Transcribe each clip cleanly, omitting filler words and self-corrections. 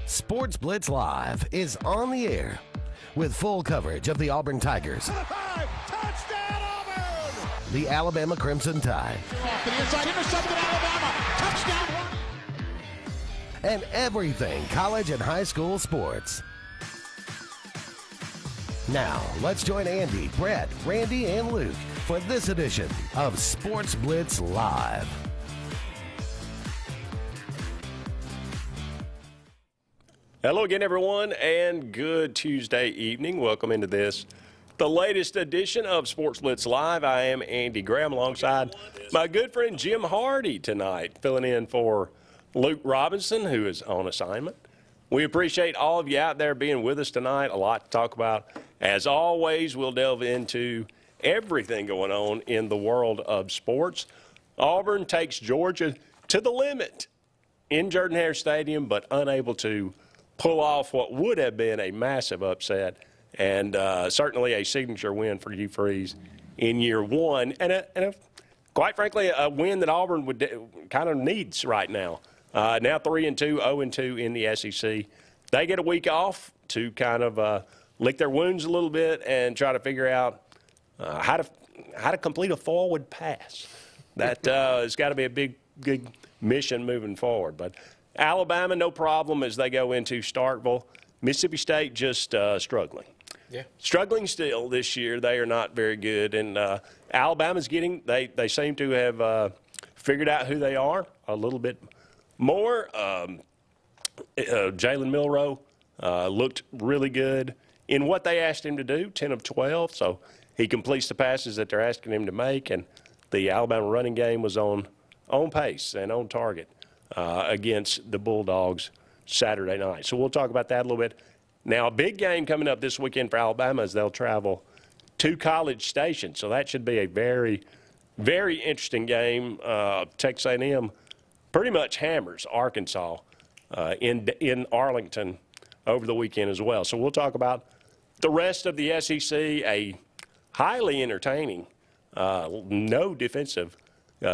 Sports Blitz Live is on the air with full coverage of the Auburn Tigers, Touchdown Auburn! the Alabama Crimson Tide, Off the inside, intercepted Alabama. Touchdown! and everything college and high school sports. Now, let's join Andy, Brett, Randy, and Luke for this edition of Sports Blitz Live. Hello again, everyone, and good Tuesday evening. Welcome into this, the latest edition of Sports Blitz Live. I am Andy Graham alongside my good friend Jim Hardy tonight, filling in for Luke Robinson, who is on assignment. We appreciate all of you out there being with us tonight. A lot to talk about. As always, we'll delve into everything going on in the world of sports. Auburn takes Georgia to the limit in Jordan-Hare Stadium, but unable to pull off what would have been a massive upset and certainly a signature win for Hugh Freeze in year one, and quite frankly, a win that Auburn kind of needs right now. Now 3-2, 0-2 in the SEC. They get a week off to kind of lick their wounds a little bit and try to figure out how to complete a forward pass. That has got to be a big mission moving forward. But Alabama, no problem as they go into Starkville. Mississippi State just struggling. Yeah. Struggling still this year. They are not very good. And Alabama's they seem to have figured out who they are a little bit more. Jalen Milroe looked really good in what they asked him to do, 10 of 12. So he completes the passes that they're asking him to make. And the Alabama running game was on pace and on target against the Bulldogs Saturday night. So we'll talk about that a little bit. Now, a big game coming up this weekend for Alabama as they'll travel to College Station. So that should be a very, very interesting game. Texas A&M pretty much hammers Arkansas in Arlington over the weekend as well. So we'll talk about the rest of the SEC, a highly entertaining, no defensive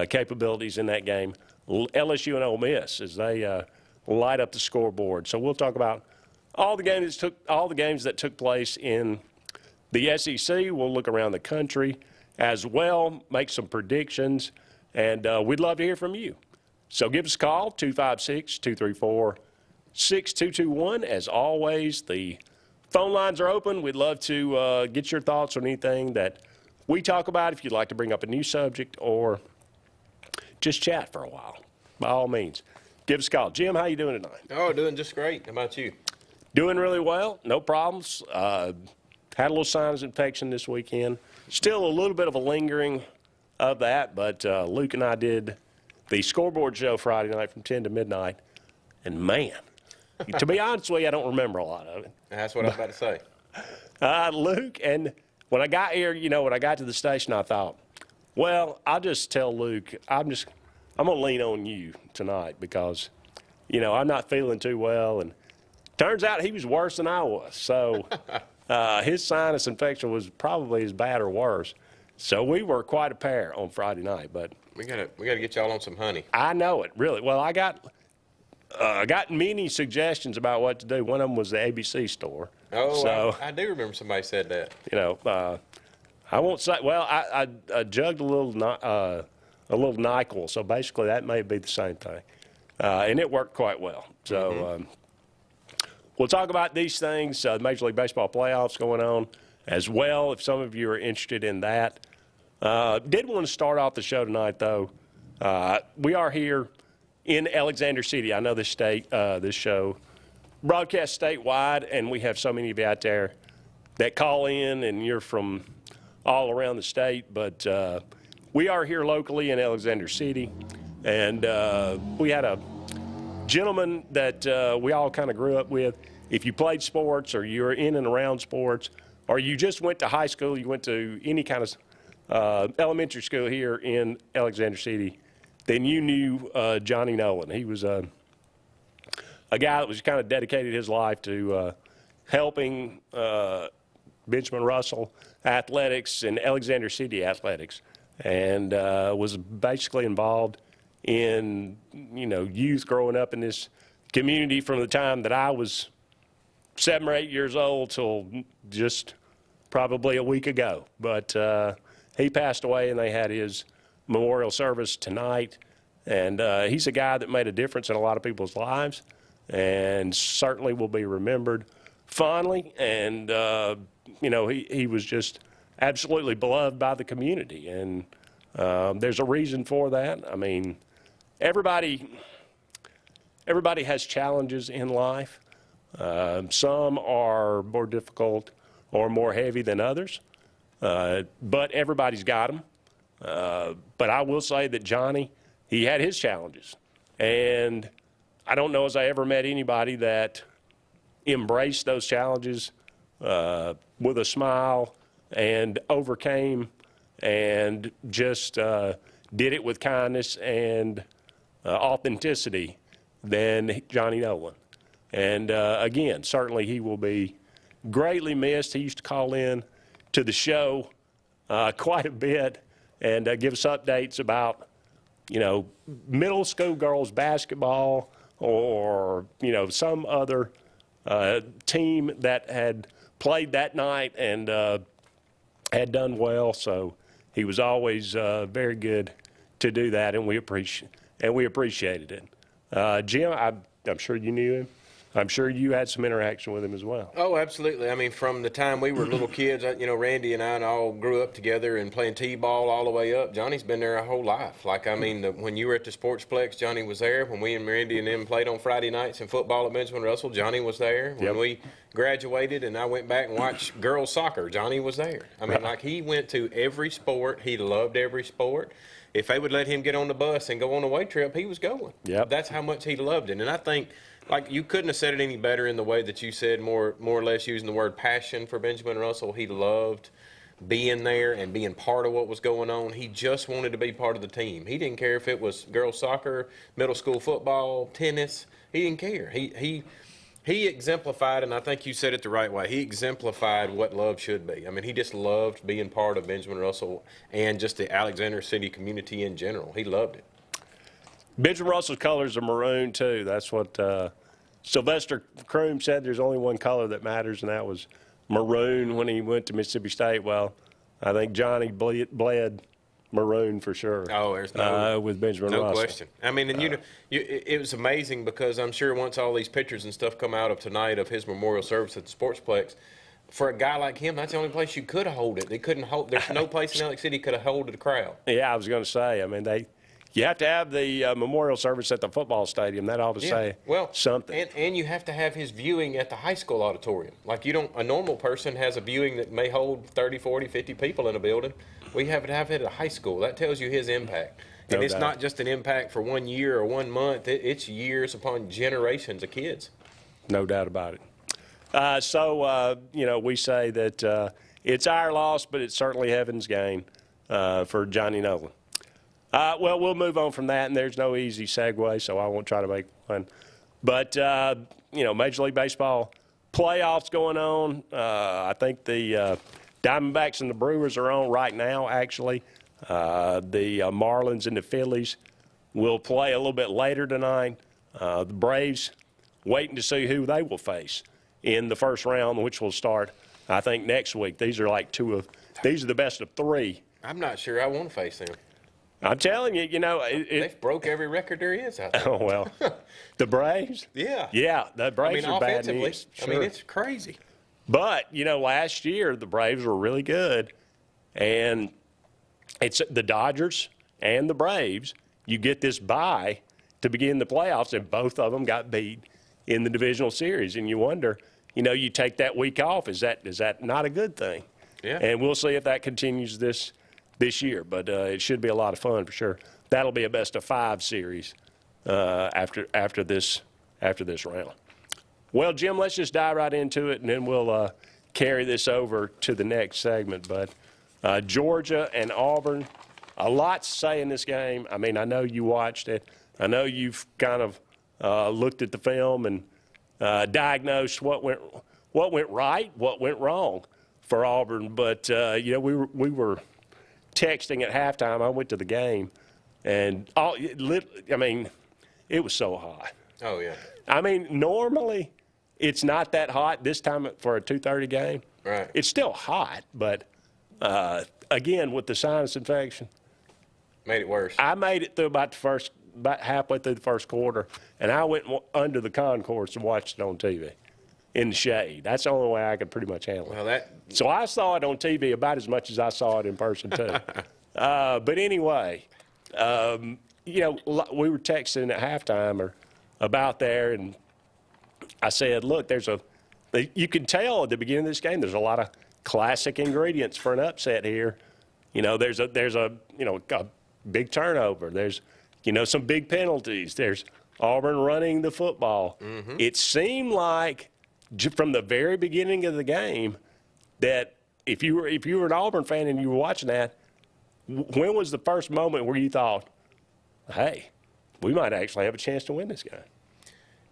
capabilities in that game. LSU and Ole Miss as they light up the scoreboard. So we'll talk about all the games that took place in the SEC. We'll look around the country as well, make some predictions, and we'd love to hear from you. So give us a call, 256-234-6221. As always, the phone lines are open. We'd love to get your thoughts on anything that we talk about. If you'd like to bring up a new subject or just chat for a while, by all means, give us a call. Jim, how you doing tonight? Oh, doing just great. How about you? Doing really well. No problems. Had a little sinus infection this weekend. Still a little bit of a lingering of that, but Luke and I did the scoreboard show Friday night from 10 to midnight, and man, to be honest with you, I don't remember a lot of it. That's what I was about to say. Luke, and when I got here, when I got to the station, I thought, well, I'll just tell Luke, I'm going to lean on you tonight because, I'm not feeling too well. And turns out he was worse than I was. So his sinus infection was probably as bad or worse. So we were quite a pair on Friday night. But we gotta get y'all on some honey. I know it, really. Well, I got many suggestions about what to do. One of them was the ABC store. Oh, so, I do remember somebody said that. I won't say. Well, I jugged a little NyQuil, so basically that may be the same thing, and it worked quite well. So we'll talk about these things. Major League Baseball playoffs going on as well. If some of you are interested in that, did want to start off the show tonight though. We are here in Alexander City. I know this show broadcasts statewide, and we have so many of you out there that call in, and you're from all around the state, but we are here locally in Alexander City, and we had a gentleman that we all kind of grew up with. If you played sports or you're in and around sports, or you just went to high school, you went to any kind of elementary school here in Alexander City, then you knew Johnny Nolan. He was a guy that was kind of dedicated his life to helping Benjamin Russell athletics and Alexander City athletics, and was basically involved in, youth growing up in this community from the time that I was 7 or 8 years old till just probably a week ago. But he passed away, and they had his memorial service tonight. And he's a guy that made a difference in a lot of people's lives and certainly will be remembered fondly. And, he was just absolutely beloved by the community. And there's a reason for that. I mean, everybody has challenges in life. Some are more difficult or more heavy than others, but everybody's got them. But I will say that Johnny, he had his challenges. And I don't know as I ever met anybody that embraced those challenges with a smile and overcame and just did it with kindness and authenticity than Johnny Nolan. And again, certainly he will be greatly missed. He used to call in to the show quite a bit and give us updates about, middle school girls basketball or, some other team that had played that night and had done well. So he was always very good to do that, and we appreciated it. Jim, I'm sure you knew him. I'm sure you had some interaction with him as well. Oh, absolutely. I mean, from the time we were little kids, Randy and I all grew up together and playing T-ball all the way up. Johnny's been there our whole life. Like, I mean, when you were at the Sportsplex, Johnny was there. When we and Randy and them played on Friday nights in football at Benjamin Russell, Johnny was there. When we graduated and I went back and watched girls soccer, Johnny was there. I mean, like, he went to every sport. He loved every sport. If they would let him get on the bus and go on a away trip, he was going. Yep. That's how much he loved it. And I think, like, you couldn't have said it any better in the way that you said, more or less using the word passion for Benjamin Russell. He loved being there and being part of what was going on. He just wanted to be part of the team. He didn't care if it was girls soccer, middle school football, tennis. He didn't care. He exemplified, and I think you said it the right way, he exemplified what love should be. I mean, he just loved being part of Benjamin Russell and just the Alexander City community in general. He loved it. Benjamin Russell's colors are maroon, too. That's what Sylvester Croom said. There's only one color that matters, and that was maroon when he went to Mississippi State. Well, I think Johnny bled maroon for sure. Oh, there's no with Benjamin Russell. No question. I mean, and it was amazing because I'm sure once all these pictures and stuff come out of tonight of his memorial service at the Sportsplex, for a guy like him, that's the only place you could hold it. They couldn't hold. There's no place in Alex City could have held the crowd. Yeah, I was going to say. I mean, you have to have the memorial service at the football stadium. That ought to say something. And you have to have his viewing at the high school auditorium. Like, a normal person has a viewing that may hold 30, 40, 50 people in a building. We have to have it at a high school. That tells you his impact. And No it's doubt. not just an impact for 1 year or 1 month. It's years upon generations of kids. No doubt about it. We say that it's our loss, but it's certainly heaven's gain for Johnny Nolan. Well, we'll move on from that, and there's no easy segue, so I won't try to make one. But, Major League Baseball playoffs going on. I think the Diamondbacks and the Brewers are on right now, actually. The Marlins and the Phillies will play a little bit later tonight. The Braves waiting to see who they will face in the first round, which will start, I think, next week. These are these are the best of three. I'm not sure I want to face them. I'm telling you, They've broke every record there is out there. Oh, well, the Braves? Yeah. Yeah, the Braves are bad offensively, news. Sure. I mean, it's crazy. But, last year the Braves were really good, and it's the Dodgers and the Braves. You get this bye to begin the playoffs, and both of them got beat in the divisional series. And you wonder, you take that week off. Is that not a good thing? Yeah. And we'll see if that continues this year. But it should be a lot of fun for sure. That'll be a best-of-5 series after this round. Well, Jim, let's just dive right into it, and then we'll carry this over to the next segment. But Georgia and Auburn, a lot to say in this game. I mean, I know you watched it. I know you've kind of looked at the film and diagnosed what went right, what went wrong for Auburn. But we were texting at halftime. I went to the game, and it was so hot. Oh, yeah. I mean, normally it's not that hot this time for a 2:30 game. Right. It's still hot, but again, with the sinus infection, Made it worse. I made it through about halfway through the first quarter, and I went under the concourse and watched it on TV in the shade. That's the only way I could pretty much handle it. Well, So I saw it on TV about as much as I saw it in person, too. But anyway, you know, we were texting at halftime about there, and I said, look, you can tell at the beginning of this game there's a lot of classic ingredients for an upset here. You know, there's a big turnover. There's, some big penalties. There's Auburn running the football. Mm-hmm. It seemed like from the very beginning of the game that if you were an Auburn fan and you were watching that, when was the first moment where you thought, hey, we might actually have a chance to win this game?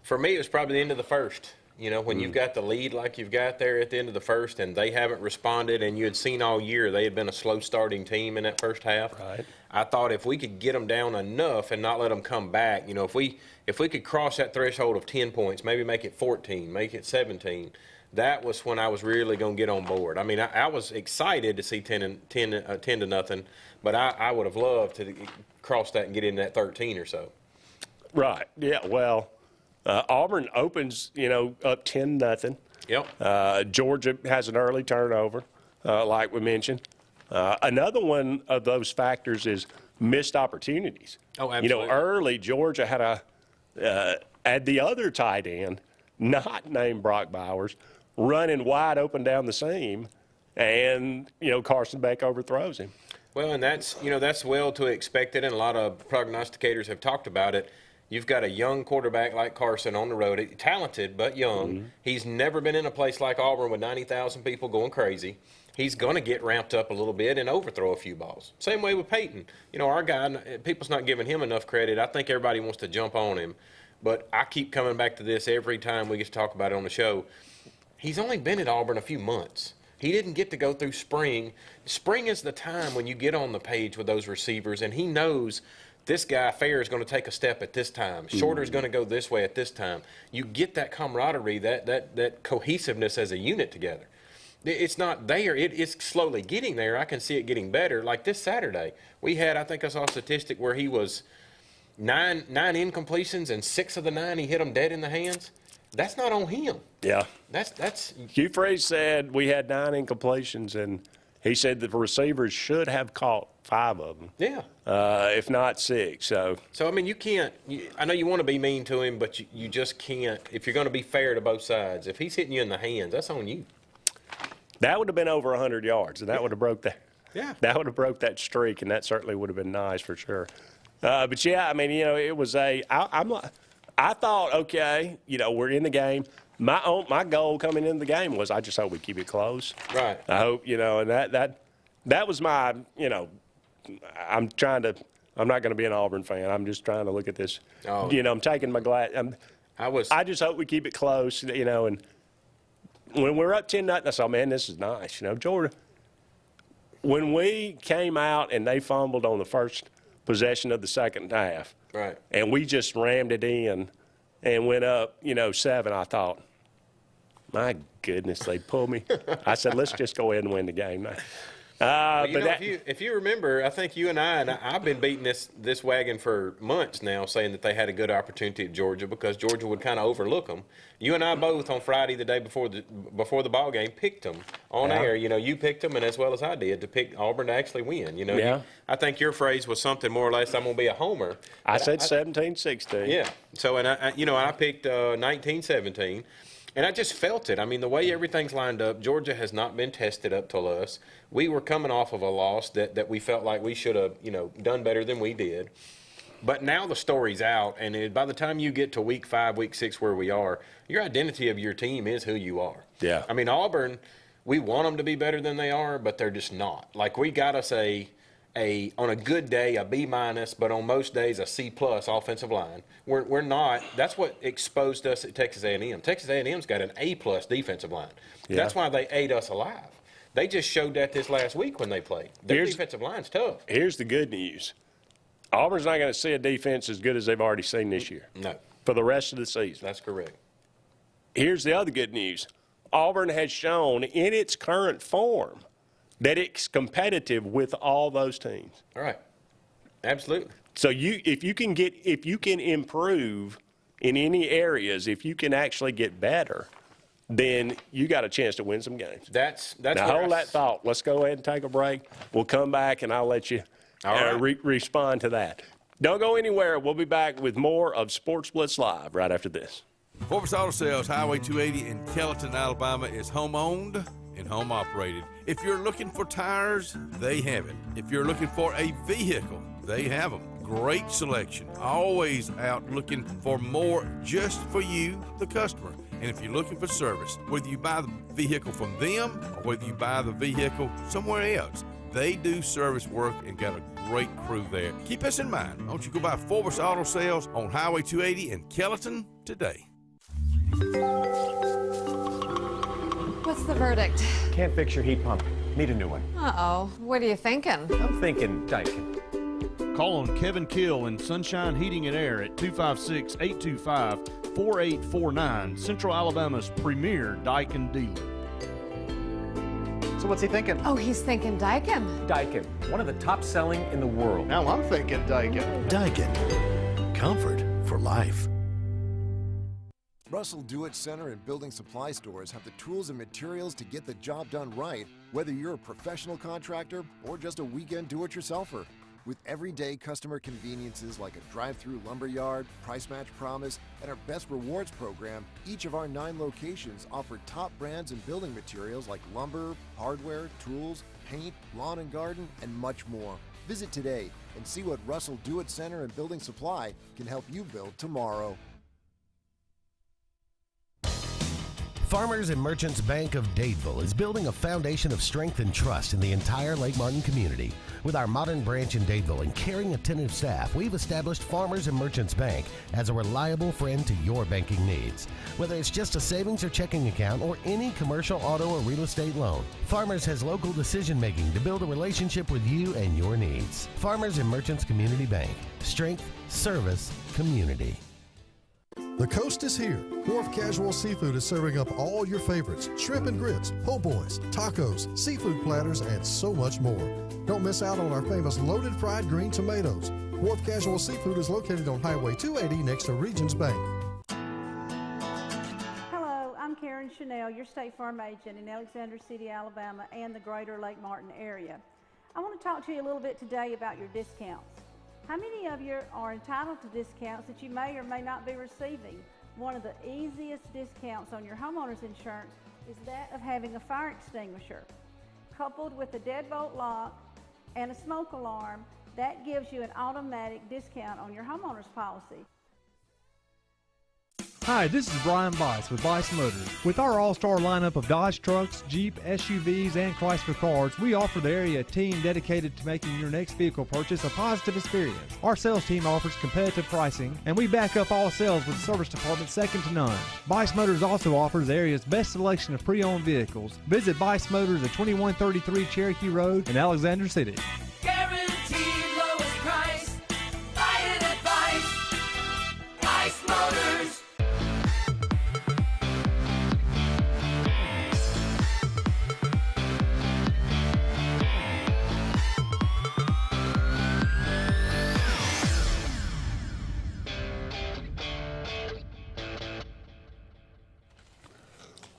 For me, it was probably the end of the first. When you've got the lead like you've got there at the end of the first and they haven't responded, and you had seen all year they had been a slow-starting team in that first half. Right. I thought if we could get them down enough and not let them come back, if we could cross that threshold of 10 points, maybe make it 14, make it 17, that was when I was really going to get on board. I mean, I was excited to see 10 to nothing, but I would have loved to cross that and get in that 13 or so. Right. Yeah. Well, Auburn opens, up 10-0. Yep. Georgia has an early turnover, like we mentioned. Another one of those factors is missed opportunities. Oh, absolutely. Early Georgia had the other tight end, not named Brock Bowers, running wide open down the seam, and Carson Beck overthrows him. Well, and that's well to expected, and a lot of prognosticators have talked about it. You've got a young quarterback like Carson on the road, talented but young. Mm-hmm. He's never been in a place like Auburn with 90,000 people going crazy. He's going to get ramped up a little bit and overthrow a few balls. Same way with Peyton. Our guy, people's not giving him enough credit. I think everybody wants to jump on him. But I keep coming back to this every time we get to talk about it on the show. He's only been at Auburn a few months. He didn't get to go through spring. Spring is the time when you get on the page with those receivers, and he knows this guy, Fair, is going to take a step at this time. Shorter is going to go this way at this time. You get that camaraderie, that cohesiveness as a unit together. It's not there. It's slowly getting there. I can see it getting better. Like this Saturday, we had, I think I saw a statistic where he was nine incompletions, and 6 of the 9 he hit them dead in the hands. That's not on him. Yeah. That's Hugh Freeze said we had 9 incompletions, and he said the receivers should have caught 5 of them. Yeah. If not 6. So I mean, you can't. I know you want to be mean to him, but you just can't. If you're going to be fair to both sides, if he's hitting you in the hands, that's on you. That would have been over 100 yards, and that would have broke that. Yeah. That would have broke that streak, and that certainly would have been nice for sure. But yeah, I mean, it was I thought, okay, we're in the game. My goal coming into the game was I just hope we keep it close. Right. I hope, and that was my, I'm not going to be an Auburn fan. I'm just trying to look at this. Oh. I'm taking my glass. I just hope we keep it close, and when we're up 10-0, I thought, man, this is nice. Georgia, when we came out and they fumbled on the first possession of the second half, right, and we just rammed it in and went up, 7, I thought, my goodness, they pulled me. I said, let's just go ahead and win the game now. If you remember, I think you and I've been beating this wagon for months now, saying that they had a good opportunity at Georgia because Georgia would kind of overlook them. You and I both on Friday, the day before the ball game, picked them on air. You picked them, and as well as I did, to pick Auburn to actually win. I think your phrase was something more or less, I'm going to be a homer. I said 17-16. Yeah. So, and I picked 19-17. And I just felt it. I mean, the way everything's lined up, Georgia has not been tested up till us. We were coming off of a loss that we felt like we should have, done better than we did. But now the story's out, and by the time you get to week 5, week 6 where we are, your identity of your team is who you are. Yeah. I mean, Auburn, we want them to be better than they are, but they're just not. Like, we got us on a good day, a B-, but on most days, a C+ offensive line. We're not. That's what exposed us at Texas A&M. Texas A&M's got an A+ defensive line. Yeah. That's why they ate us alive. They just showed that this last week when they played. Their defensive line's tough. Here's the good news. Auburn's not going to see a defense as good as they've already seen this year. No. for the rest of the season. That's correct. Here's the other good news. Auburn has shown in its current form that it's competitive with all those teams. All right. Absolutely. So if you can improve in any areas, if you can actually get better, then you got a chance to win some games. That's now hold that thought. Let's go ahead and take a break. We'll come back and I'll let you respond to that. Don't go anywhere. We'll be back with more of Sports Blitz Live right after this. Sportz Auto Sales, Highway 280 in Kellyton, Alabama, is home-owned and home-operated. If you're looking for tires, they have it. If you're looking for a vehicle, they have them. Great selection. Always out looking for more just for you, the customer. And if you're looking for service, whether you buy the vehicle from them or whether you buy the vehicle somewhere else, they do service work and got a great crew there. Keep this in mind. Don't you go by Sportz Auto Sales on Highway 280 in Kellyton today. What's the verdict? Can't fix your heat pump. Need a new one. Uh-oh. What are you thinking? I'm thinking Daikin. Call on Kevin Kill in Sunshine Heating and Air at 256-825-4849, Central Alabama's premier Daikin dealer. So what's he thinking? Oh, he's thinking Daikin. Daikin, one of the top selling in the world. Now I'm thinking Daikin. Daikin. Comfort for life. Russell Do-It Center and building supply stores have the tools and materials to get the job done right, whether you're a professional contractor or just a weekend do-it-yourselfer. With everyday customer conveniences like a drive-through lumber yard, price match promise, and our Best Rewards program, each of our 9 locations offer top brands and building materials like lumber, hardware, tools, paint, lawn and garden, and much more. Visit today and see what Russell Do-It Center and Building Supply can help you build tomorrow. Farmers and Merchants Bank of Dadeville is building a foundation of strength and trust in the entire Lake Martin community. With our modern branch in Dadeville and caring, attentive staff, we've established Farmers and Merchants Bank as a reliable friend to your banking needs. Whether it's just a savings or checking account or any commercial, auto, or real estate loan, Farmers has local decision-making to build a relationship with you and your needs. Farmers and Merchants Community Bank. Strength, service, community. The coast is here. Wharf Casual Seafood is serving up all your favorites: shrimp and grits, po' boys, tacos, seafood platters, and so much more. Don't miss out on our famous loaded fried green tomatoes. Wharf Casual Seafood is located on Highway 280 next to Regions Bank. Hello, I'm Karen Chanel, your State Farm agent in Alexander City, Alabama, and the greater Lake Martin area. I want to talk to you a little bit today about your discounts. How many of you are entitled to discounts that you may or may not be receiving? One of the easiest discounts on your homeowner's insurance is that of having a fire extinguisher. Coupled with a deadbolt lock and a smoke alarm, that gives you an automatic discount on your homeowner's policy. Hi, this is Brian Bice with Bice Motors. With our all-star lineup of Dodge trucks, Jeep, SUVs, and Chrysler cars, we offer the area a team dedicated to making your next vehicle purchase a positive experience. Our sales team offers competitive pricing, and we back up all sales with a service department second to none. Bice Motors also offers the area's best selection of pre-owned vehicles. Visit Bice Motors at 2133 Cherokee Road in Alexander City. Guaranteed lowest price. Buy it at Bice. Bice Motors.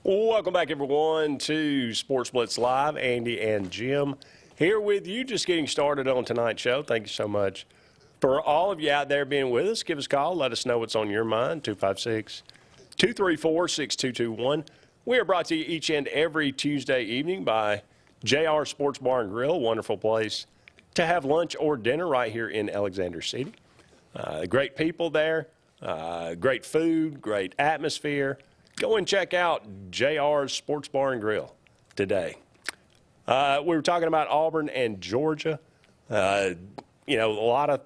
Welcome back, everyone, to Sports Blitz Live. Andy and Jim here with you, just getting started on tonight's show. Thank you so much for all of you out there being with us. Give us a call. Let us know what's on your mind, 256-234-6221. We are brought to you each and every Tuesday evening by JR Sports Bar and Grill, wonderful place to have lunch or dinner right here in Alexander City. Great people there, great food, great atmosphere. Go and check out JR's Sports Bar and Grill today. We were talking about Auburn and Georgia. You know, a lot of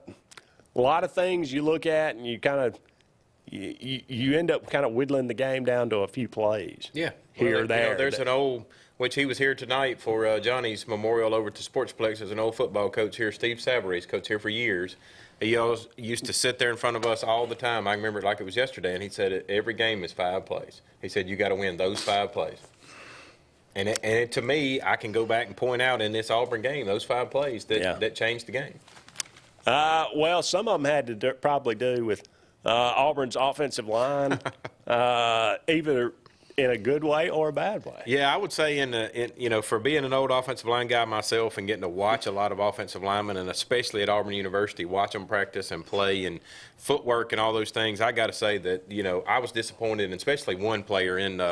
things you look at, and you kind of you end up kind of whittling the game down to a few plays. Yeah, here or there. You know, there's an old, which he was here tonight for Johnny's memorial over to Sportsplex. There's an old football coach here, Steve Savary's coach here for years. He always used to sit there in front of us all the time. I remember it like it was yesterday, and he said every game is 5 plays. He said you got to win those 5 plays. And to me, I can go back and point out in this Auburn game those 5 plays that changed the game. Well, some of them had to probably do with Auburn's offensive line, either in a good way or a bad way. Yeah, I would say for being an old offensive line guy myself and getting to watch a lot of offensive linemen, and especially at Auburn University, watch them practice and play and footwork and all those things, I got to say that, I was disappointed, and especially one player in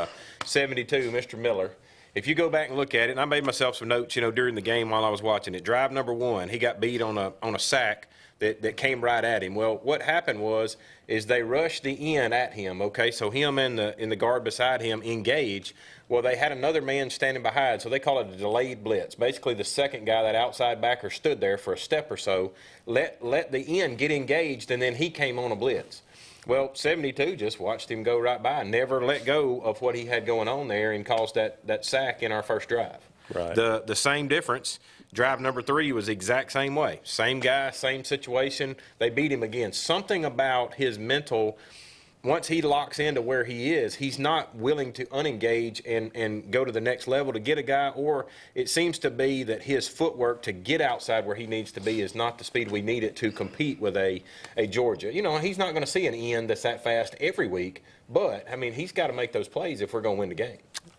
72, Mr. Miller. If you go back and look at it, and I made myself some notes, during the game while I was watching it. Drive number 1, he got beat on a sack that came right at him. Well, what happened is they rushed the end at him, okay? So him and the guard beside him engage. Well, they had another man standing behind, so they call it a delayed blitz. Basically, the second guy, that outside backer, stood there for a step or so, let the end get engaged, and then he came on a blitz. Well, 72 just watched him go right by, never let go of what he had going on there, and caused that sack in our first drive. Right. The same difference. Drive number 3 was the exact same way. Same guy, same situation. They beat him again. Something about his mental, once he locks into where he is, he's not willing to unengage and go to the next level to get a guy, or it seems to be that his footwork to get outside where he needs to be is not the speed we need it to compete with a Georgia. He's not going to see an end that's that fast every week, but, he's got to make those plays if we're going to win the game.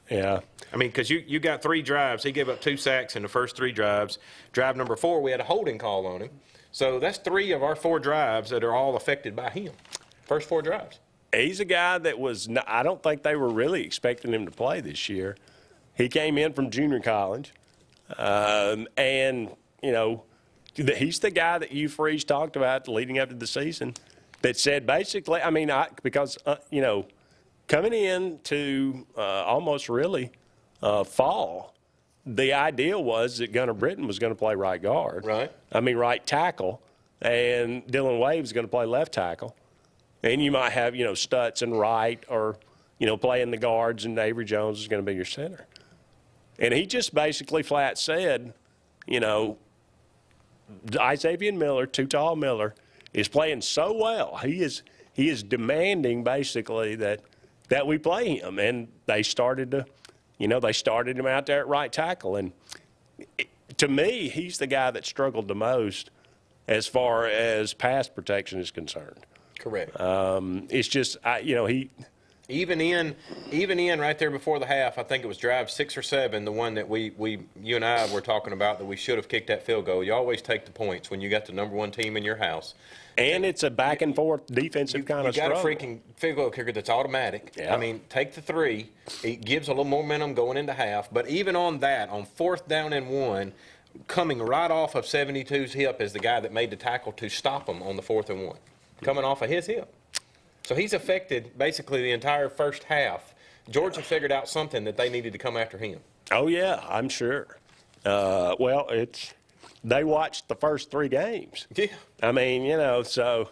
Yeah. Because you got 3 drives. He gave up 2 sacks in the first 3 drives. Drive number 4, we had a holding call on him. So that's 3 of our 4 drives that are all affected by him. First 4 drives. He's a guy that I don't think they were really expecting him to play this year. He came in from junior college. And, he's the guy that Hugh Freeze talked about leading up to the season that said basically, coming in to almost really fall, the idea was that Gunnar Britton was going to play right guard. Right. Right tackle, and Dylan Wade was going to play left tackle. And you might have, Stutz and Wright or, playing the guards, and Avery Jones is going to be your center. And he just basically flat said, Isaiah Miller, Too Tall Miller, is playing so well. He is demanding basically that we play him, and they started him out there at right tackle. And to me, he's the guy that struggled the most as far as pass protection is concerned. Correct. It's just, he. Even in right there before the half, I think it was drive 6 or 7, the one that you and I were talking about that we should have kicked that field goal. You always take the points when you got the number 1 team in your house. And it's a back and forth defensive kind of struggle. You got a freaking field goal kicker that's automatic. Yeah. Take the 3. It gives a little momentum going into half. But even on that, on 4th down and 1, coming right off of 72's hip is the guy that made the tackle to stop him on the 4th and 1. Coming off of his hip. So he's affected basically the entire first half. Georgia figured out something that they needed to come after him. Oh, yeah, I'm sure. They watched the first 3 games. Yeah. So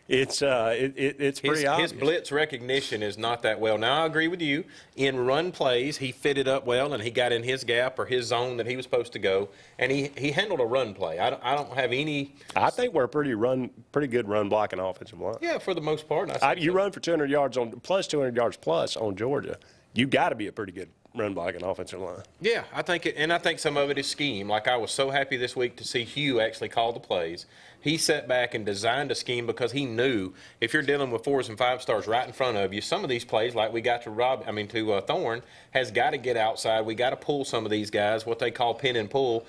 it's pretty obvious. His blitz recognition is not that well. Now, I agree with you. In run plays, he fitted up well, and he got in his gap or his zone that he was supposed to go, and he handled a run play. I don't have any. I think we're a pretty good run blocking offensive line. Yeah, for the most part. You run for 200 yards plus 200 yards plus on Georgia. You got to be a pretty good run blocking offensive line. Yeah, I think some of it is scheme. Like, I was so happy this week to see Hugh actually call the plays. He sat back and designed a scheme because he knew if you're dealing with 4s and 5 stars right in front of you, some of these plays, like we got to Thorne, has got to get outside. We got to pull some of these guys, what they call pin and pull,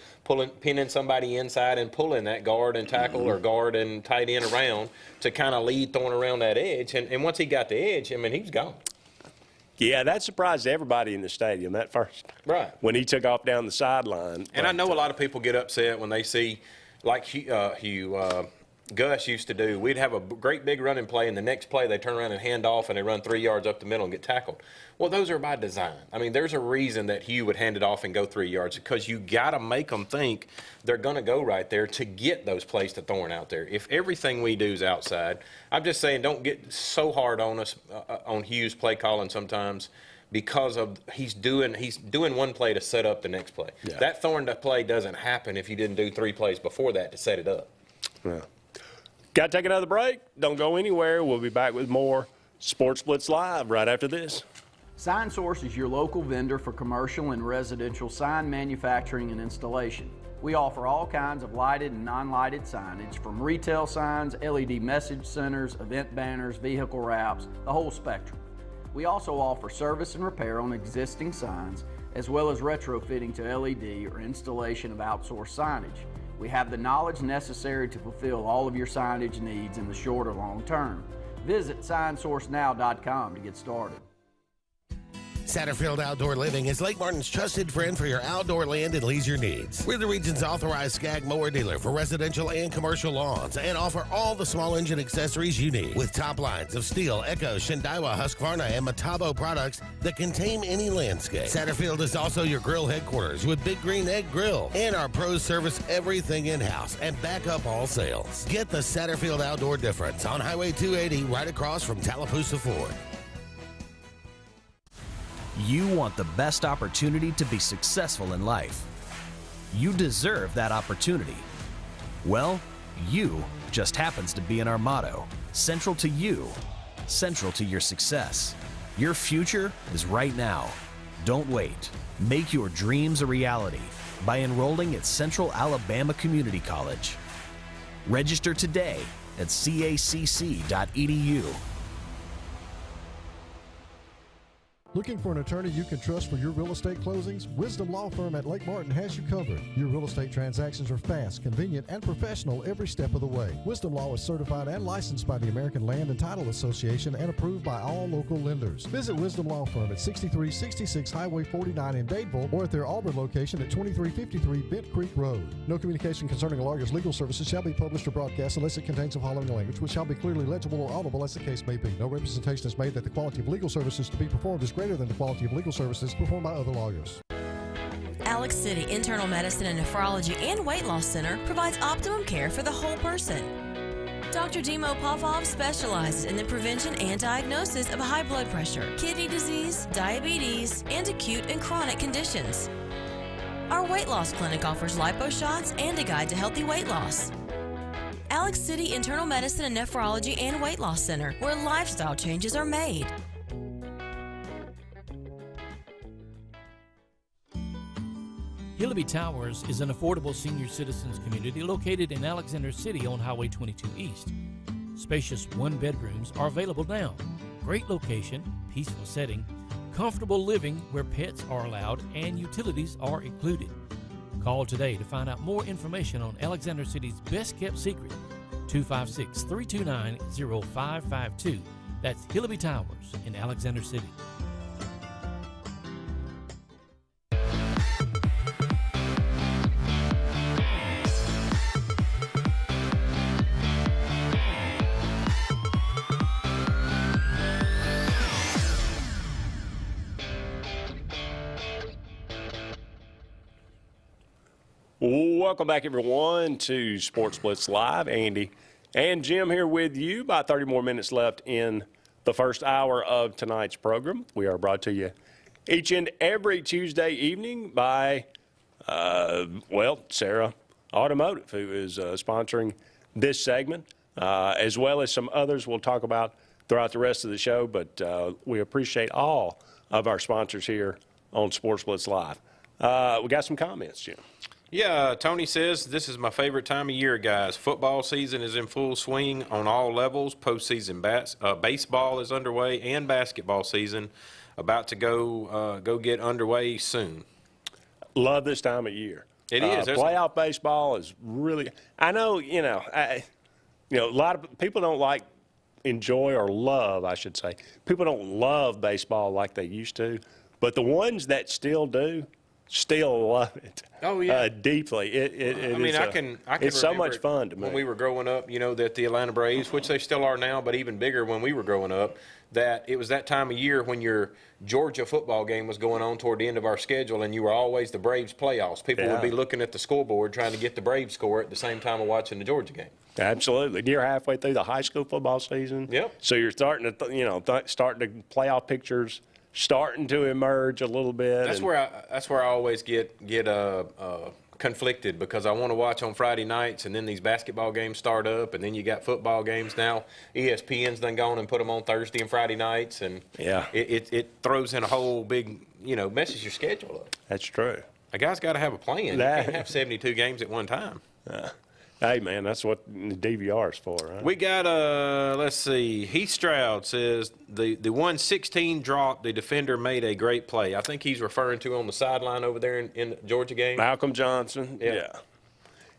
pinning somebody inside and pulling that guard and tackle or guard and tight end around to kind of lead Thorne around that edge. And once he got the edge, he was gone. Yeah, that surprised everybody in the stadium, that first. Right. When he took off down the sideline. And I know a lot of people get upset when they see, like Gus used to do, we'd have a great big running play, and the next play they turn around and hand off, and they run 3 yards up the middle and get tackled. Well, those are by design. There's a reason that Hugh would hand it off and go 3 yards, because you got to make them think they're going to go right there to get those plays to Thorne out there. If everything we do is outside, I'm just saying don't get so hard on us on Hugh's play calling sometimes, because of he's doing one play to set up the next play. Yeah. That Thorne play doesn't happen if you didn't do 3 plays before that to set it up. Yeah. Got to take another break. Don't go anywhere. We'll be back with more Sports Blitz Live right after this. Sign Source is your local vendor for commercial and residential sign manufacturing and installation. We offer all kinds of lighted and non-lighted signage, from retail signs, LED message centers, event banners, vehicle wraps, the whole spectrum. We also offer service and repair on existing signs, as well as retrofitting to LED or installation of outsourced signage. We have the knowledge necessary to fulfill all of your signage needs in the short or long term. Visit signsourcenow.com to get started. Satterfield Outdoor Living is Lake Martin's trusted friend for your outdoor land and leisure needs. We're the region's authorized Skag mower dealer for residential and commercial lawns and offer all the small engine accessories you need. With top lines of Steel, Echo, Shindaiwa, Husqvarna, and Metabo products that can tame any landscape. Satterfield is also your grill headquarters with Big Green Egg Grill. And our pros service everything in-house and back up all sales. Get the Satterfield Outdoor difference on Highway 280 right across from Tallapoosa Ford. You want the best opportunity to be successful in life. You deserve that opportunity. Well, you just happens to be in our motto. Central to you, central to your success. Your future is right now. Don't wait. Make your dreams a reality by enrolling at Central Alabama Community College. Register today at cacc.edu. Looking for an attorney you can trust for your real estate closings? Wisdom Law Firm at Lake Martin has you covered. Your real estate transactions are fast, convenient, and professional every step of the way. Wisdom Law is certified and licensed by the American Land and Title Association and approved by all local lenders. Visit Wisdom Law Firm at 6366 Highway 49 in Dadeville or at their Auburn location at 2353 Bent Creek Road. No communication concerning a lawyer's legal services shall be published or broadcast unless it contains the following language, which shall be clearly legible or audible as the case may be. No representation is made that the quality of legal services to be performed is greater than the quality of legal services performed by other lawyers. Alex City Internal Medicine and Nephrology and Weight Loss Center provides optimum care for the whole person. Dr. Dimo Popov specializes in the prevention and diagnosis of high blood pressure, kidney disease, diabetes, and acute and chronic conditions. Our weight loss clinic offers lipo shots and a guide to healthy weight loss. Alex City Internal Medicine and Nephrology and Weight Loss Center, where lifestyle changes are made. Hillaby Towers is an affordable senior citizens community located in Alexander City on Highway 22 East. Spacious one-bedrooms are available now. Great location, peaceful setting, comfortable living where pets are allowed and utilities are included. Call today to find out more information on Alexander City's best-kept secret, 256-329-0552. That's Hillaby Towers in Alexander City. Welcome back, everyone, to Sports Blitz Live. Andy and Jim here with you. About 30 more minutes left in the first hour of tonight's program. We are brought to you each and every Tuesday evening by, Sarah Automotive, who is sponsoring this segment, as well as some others we'll talk about throughout the rest of the show. But we appreciate all of our sponsors here on Sports Blitz Live. We got some comments, Jim. Yeah, Tony says, this is my favorite time of year, guys. Football season is in full swing on all levels. Postseason baseball is underway and basketball season about to go get underway soon. Love this time of year. It is. Playoff baseball is really – I know, a lot of people don't enjoy or love, I should say. People don't love baseball like they used to, but the ones that still do – still love it. Oh yeah, deeply. I can it's so much fun to me. When we were growing up, that the Atlanta Braves, which they still are now, but even bigger when we were growing up, that it was that time of year when your Georgia football game was going on toward the end of our schedule, and you were always the Braves playoffs. People would be looking at the scoreboard trying to get the Braves score at the same time of watching the Georgia game. Absolutely. You're halfway through the high school football season. Yep. So you're starting to, starting to playoff pictures starting to emerge a little bit. That's where I always get conflicted because I want to watch on Friday nights, and then these basketball games start up, and then you got football games now. ESPN's done gone and put them on Thursday and Friday nights, and it throws in a whole big, messes your schedule up. That's true. A guy's got to have a plan. You can't have 72 games at one time. Hey, man, that's what the DVR is for, right? We got, let's see, Heath Stroud says the 116 drop, the defender made a great play. I think he's referring to on the sideline over there in the Georgia game. Malcolm Johnson,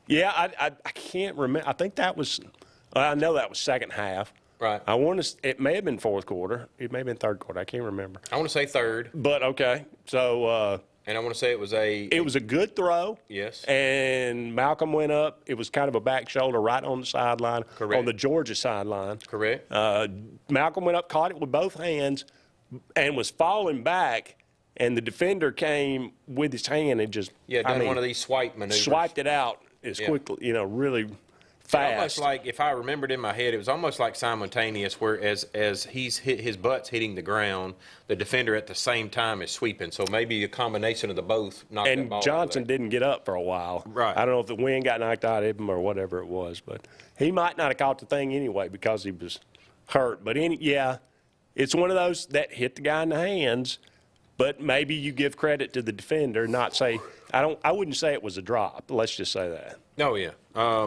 Yeah, I can't remember. I think that was, I know that was second half. Right. It may have been fourth quarter. It may have been third quarter. I can't remember. I want to say third. But, okay, so and I want to say it was a good throw. Yes. And Malcolm went up. It was kind of a back shoulder right on the sideline. Correct. On the Georgia sideline. Correct. Malcolm went up, caught it with both hands, and was falling back. And the defender came with his hand and just one of these swipe maneuvers. Swiped it out as quickly, really fast. Almost like, if I remembered in my head, it was almost like simultaneous, where as his butt's hitting the ground, the defender at the same time is sweeping. So maybe a combination of the both knocked that ball. And Johnson didn't get up for a while. Right. I don't know if the wind got knocked out of him or whatever it was, but he might not have caught the thing anyway because he was hurt. But it's one of those that hit the guy in the hands. But maybe you give credit to the defender, not say I wouldn't say it was a drop. Let's just say that. Oh, yeah.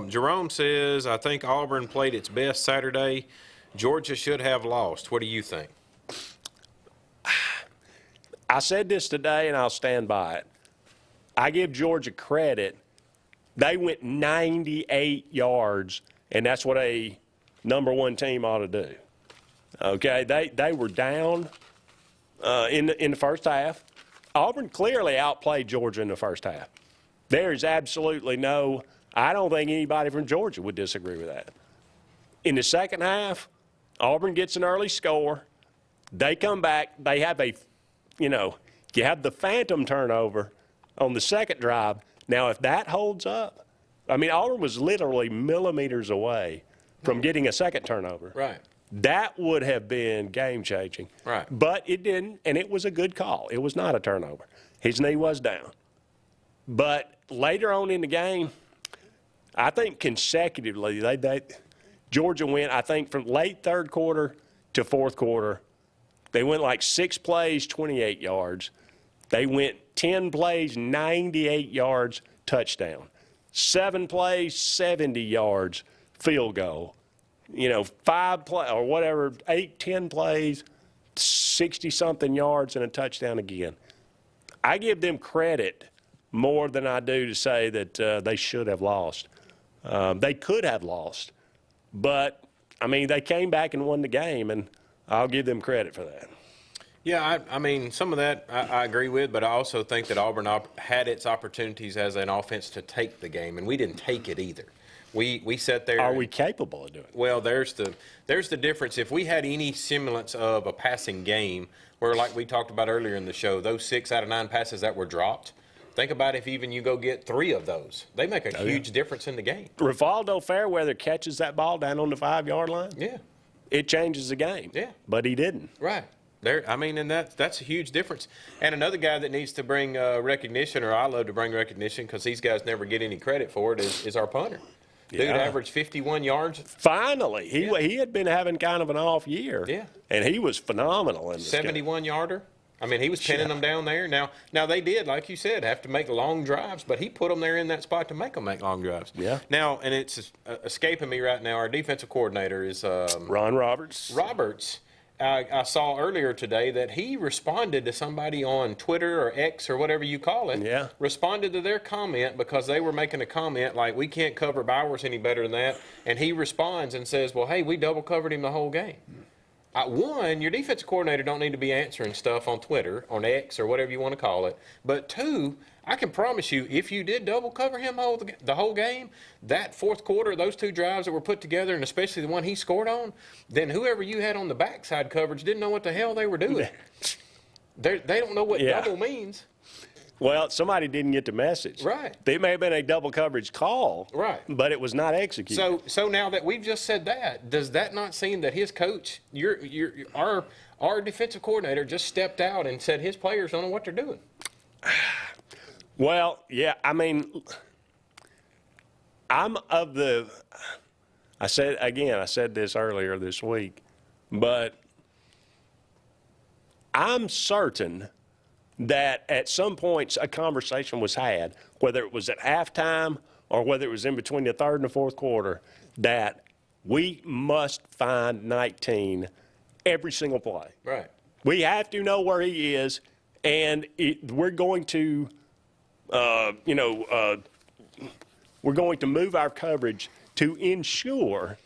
Jerome says, I think Auburn played its best Saturday. Georgia should have lost. What do you think? I said this today, and I'll stand by it. I give Georgia credit. They went 98 yards, and that's what a number one team ought to do. Okay, they were down in the first half. Auburn clearly outplayed Georgia in the first half. There is absolutely I don't think anybody from Georgia would disagree with that. In the second half, Auburn gets an early score. They come back. They have you have the phantom turnover on the second drive. Now, if that holds up, Auburn was literally millimeters away from getting a second turnover. Right. That would have been game-changing. Right. But it didn't, and it was a good call. It was not a turnover. His knee was down. But later on in the game, I think consecutively, Georgia went, I think, from late third quarter to fourth quarter. They went like 6 plays, 28 yards. They went 10 plays, 98 yards, touchdown. 7 plays, 70 yards, field goal. 5 play or whatever, 8, 10 plays, 60-something yards and a touchdown again. I give them credit more than I do to say that they should have lost. They could have lost, but they came back and won the game, and I'll give them credit for that. Yeah, some of that I agree with, but I also think that Auburn had its opportunities as an offense to take the game, and we didn't take it either. We sat there. Are we capable of doing it? Well, there's the difference. If we had any semblance of a passing game, where like we talked about earlier in the show, those 6 out of 9 passes that were dropped, think about if even you go get 3 of those. They make a huge difference in the game. Rivaldo Fairweather catches that ball down on the 5-yard line. Yeah. It changes the game. Yeah. But he didn't. Right. And that's a huge difference. And another guy that needs to bring recognition, or I love to bring recognition because these guys never get any credit for it, is our punter. Dude averaged 51 yards. Finally. He had been having kind of an off year. Yeah. And he was phenomenal in this 71-yarder. He was pinning them down there. Now they did, like you said, have to make long drives, but he put them there in that spot to make them make long drives. Yeah. Now, and it's escaping me right now, our defensive coordinator is Ron Roberts. I saw earlier today that he responded to somebody on Twitter or X or whatever you call it. Yeah. Responded to their comment because they were making a comment like, we can't cover Bowers any better than that. And he responds and says, well, hey, we double covered him the whole game. One, your defensive coordinator don't need to be answering stuff on Twitter, on X, or whatever you want to call it. But 2, I can promise you, if you did double cover him the whole game, that fourth quarter, those 2 drives that were put together, and especially the one he scored on, then whoever you had on the backside coverage didn't know what the hell they were doing. They don't know what double means. Well, somebody didn't get the message. Right. It may have been a double coverage call. Right. But it was not executed. So now that we've just said that, does that not seem that his coach, our defensive coordinator, just stepped out and said his players don't know what they're doing? Well, yeah, I mean, I said this earlier this week, but I'm certain that at some points a conversation was had, whether it was at halftime or whether it was in between the third and the fourth quarter, that we must find 19 every single play. Right. We have to know where he is, and we're going to, we're going to move our coverage to ensure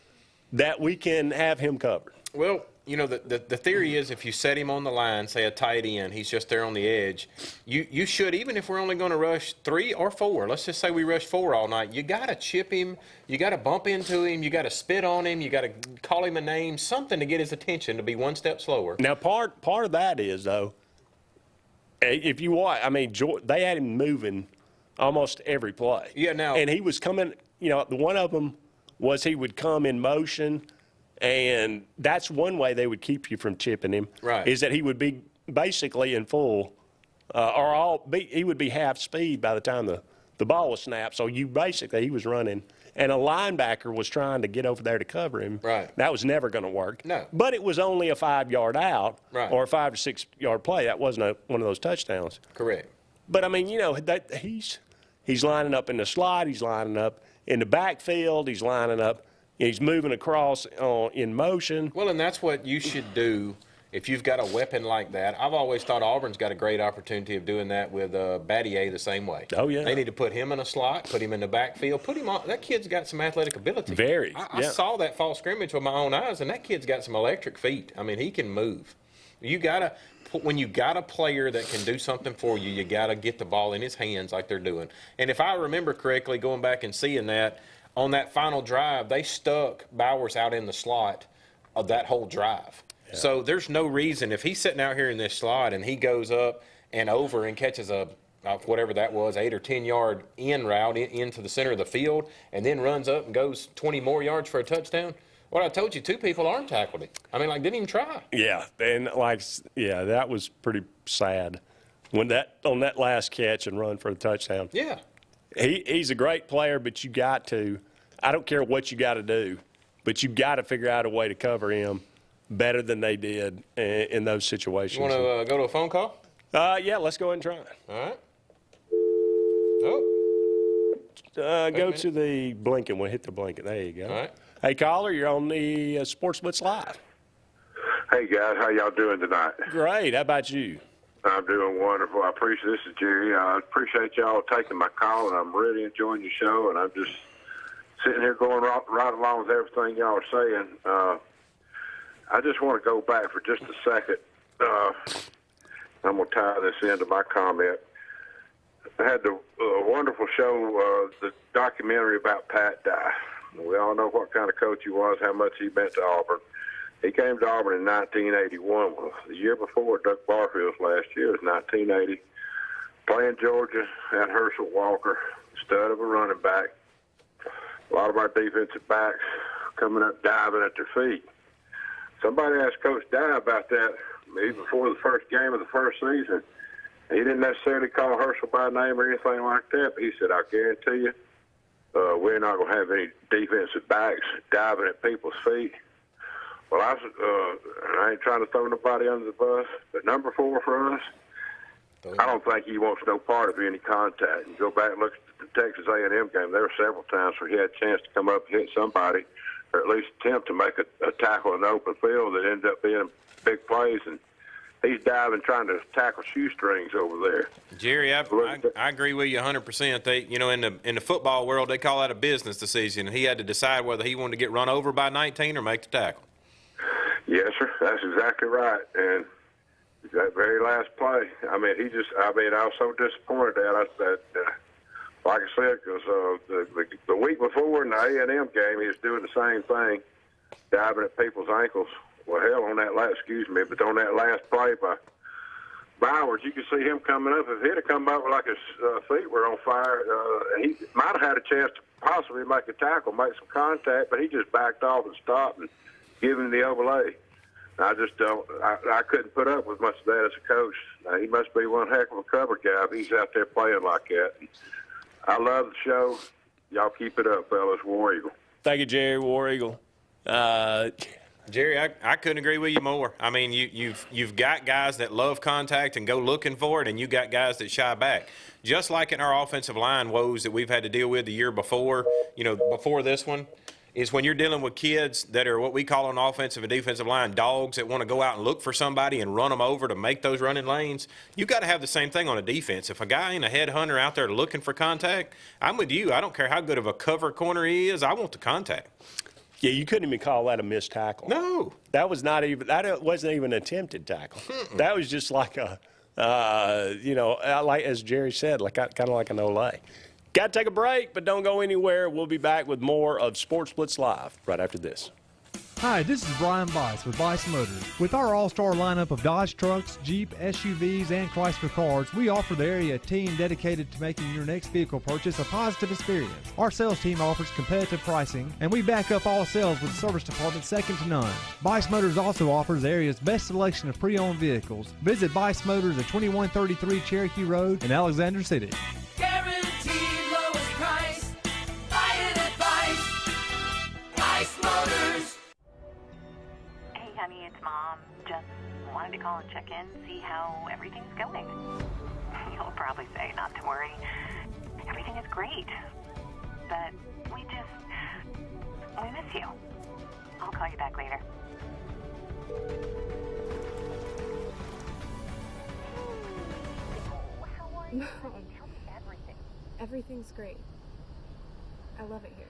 that we can have him covered. Well, the theory is if you set him on the line, say a tight end, he's just there on the edge, you should, even if we're only going to rush 3 or 4, let's just say we rush 4 all night, you got to chip him, you got to bump into him, you got to spit on him, you got to call him a name, something to get his attention to be one step slower. Now, part of that is, though, if you watch, I mean, they had him moving almost every play. Yeah, now. And he was coming, the one of them was he would come in motion, and that's one way they would keep you from chipping him. Right. Is that he would be basically in full, he would be half speed by the time the ball was snapped. So he was running, and a linebacker was trying to get over there to cover him. Right. That was never going to work. No. But it was only a 5-yard out. Right. Or a 5 to 6 yard play. That wasn't one of those touchdowns. Correct. But I mean, that he's lining up in the slot. He's lining up in the backfield. He's lining up. He's moving across in motion. Well, and that's what you should do if you've got a weapon like that. I've always thought Auburn's got a great opportunity of doing that with Battier the same way. Oh, yeah. They need to put him in a slot, put him in the backfield, put him on. That kid's got some athletic ability. Very. I saw that fall scrimmage with my own eyes, and that kid's got some electric feet. I mean, he can move. When you got a player that can do something for you, you got to get the ball in his hands like they're doing. And if I remember correctly, going back and seeing that, on that final drive, they stuck Bowers out in the slot of that whole drive. Yeah. So there's no reason, if he's sitting out here in this slot and he goes up and over and catches whatever that was, 8 or 10 yard in route into the center of the field, and then runs up and goes 20 more yards for a touchdown. Well, I told you, 2 people arm tackled him. I mean, didn't even try. Yeah, and that was pretty sad when on that last catch and run for a touchdown. Yeah. He's a great player, but you got to. I don't care what you got to do, but you got to figure out a way to cover him better than they did in those situations. You want to go to a phone call? Yeah, let's go ahead and try it. All right. Go to the blinking. We'll hit the blinking. There you go. All right. Hey, caller, you're on the Sports Blitz Live. Hey, guys. How y'all doing tonight? Great. How about you? I'm doing wonderful. I appreciate this is Jerry. I appreciate y'all taking my call, and I'm really enjoying your show, and I'm just sitting here going right along with everything y'all are saying. I just want to go back for just a second. I'm going to tie this into my comment. I had the wonderful show, the documentary about Pat Dye. We all know what kind of coach he was, how much he meant to Auburn. He came to Auburn in 1981. Well, the year before Doug Barfield's last year was 1980. Playing Georgia, had Herschel Walker, stud of a running back. A lot of our defensive backs coming up diving at their feet. Somebody asked Coach Dye about that maybe before the first game of the first season. He didn't necessarily call Herschel by name or anything like that, but he said, I guarantee you, we're not going to have any defensive backs diving at people's feet. Well, I ain't trying to throw nobody under the bus, but number 4 for us, I don't think he wants no part of any contact. You go back and look at the Texas A&M game, there were several times where he had a chance to come up and hit somebody, or at least attempt to make a tackle in the open field that ended up being big plays, and he's diving trying to tackle shoestrings over there. Jerry, I agree with you 100%. They, in the football world, they call that a business decision, and he had to decide whether he wanted to get run over by 19 or make the tackle. Yes, sir. That's exactly right. And that very last play, I was so disappointed that like I said, because the week before in the A&M game, he was doing the same thing, diving at people's ankles. Well, hell, on that last play by Bowers, you could see him coming up. If he'd have come up like his feet were on fire, he might have had a chance to possibly make a tackle, make some contact, but he just backed off and stopped and gave him the overlay. I just don't. I couldn't put up with much of that as a coach. He must be one heck of a cover guy if he's out there playing like that. I love the show. Y'all keep it up, fellas. War Eagle. Thank you, Jerry. War Eagle. Jerry, I couldn't agree with you more. I mean, you've got guys that love contact and go looking for it, and you got guys that shy back. Just like in our offensive line woes that we've had to deal with the year before, before this one, is when you're dealing with kids that are what we call on offensive and defensive line dogs that want to go out and look for somebody and run them over to make those running lanes. You got to have the same thing on a defense. If a guy ain't a headhunter out there looking for contact, I'm with you. I don't care how good of a cover corner he is. I want the contact. Yeah, you couldn't even call that a missed tackle. No. That wasn't even an attempted tackle. That was just like a, like as Jerry said, kind of like an Olay. Got to take a break, but don't go anywhere. We'll be back with more of Sports Blitz Live right after this. Hi, this is Brian Bice with Bice Motors. With our all-star lineup of Dodge trucks, Jeep, SUVs, and Chrysler cars, we offer the area team dedicated to making your next vehicle purchase a positive experience. Our sales team offers competitive pricing, and we back up all sales with a service department second to none. Bice Motors also offers the area's best selection of pre-owned vehicles. Visit Bice Motors at 2133 Cherokee Road in Alexander City. Guaranteed lowest price. Buy it at Bice Motors. Hey, honey, it's Mom. Just wanted to call and check in, see how everything's going. You'll probably say not to worry. Everything is great. But we miss you. I'll call you back later. How are you? Tell me everything. Everything's great. I love it here.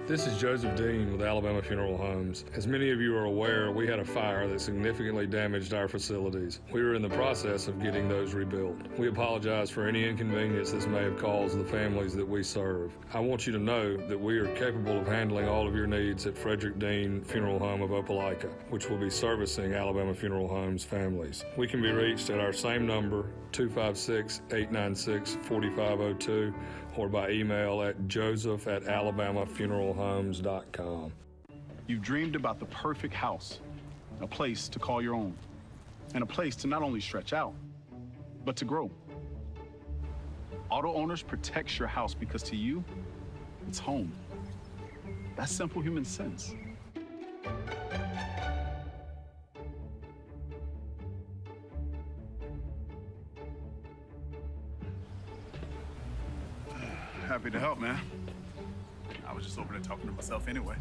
This is Joseph Dean with Alabama Funeral Homes. As many of you are aware, we had a fire that significantly damaged our facilities. We were in the process of getting those rebuilt. We apologize for any inconvenience this may have caused the families that we serve. I want you to know that we are capable of handling all of your needs at Frederick Dean Funeral Home of Opelika, which will be servicing Alabama Funeral Homes families. We can be reached at our same number, 256-896-4502, or by email at joseph@alabamafuneralhomes.com. You've dreamed about the perfect house, a place to call your own, and a place to not only stretch out, but to grow. Auto Owners protects your house because to you, it's home. That's simple human sense. Happy to help, man. I was just over there talking to myself anyway.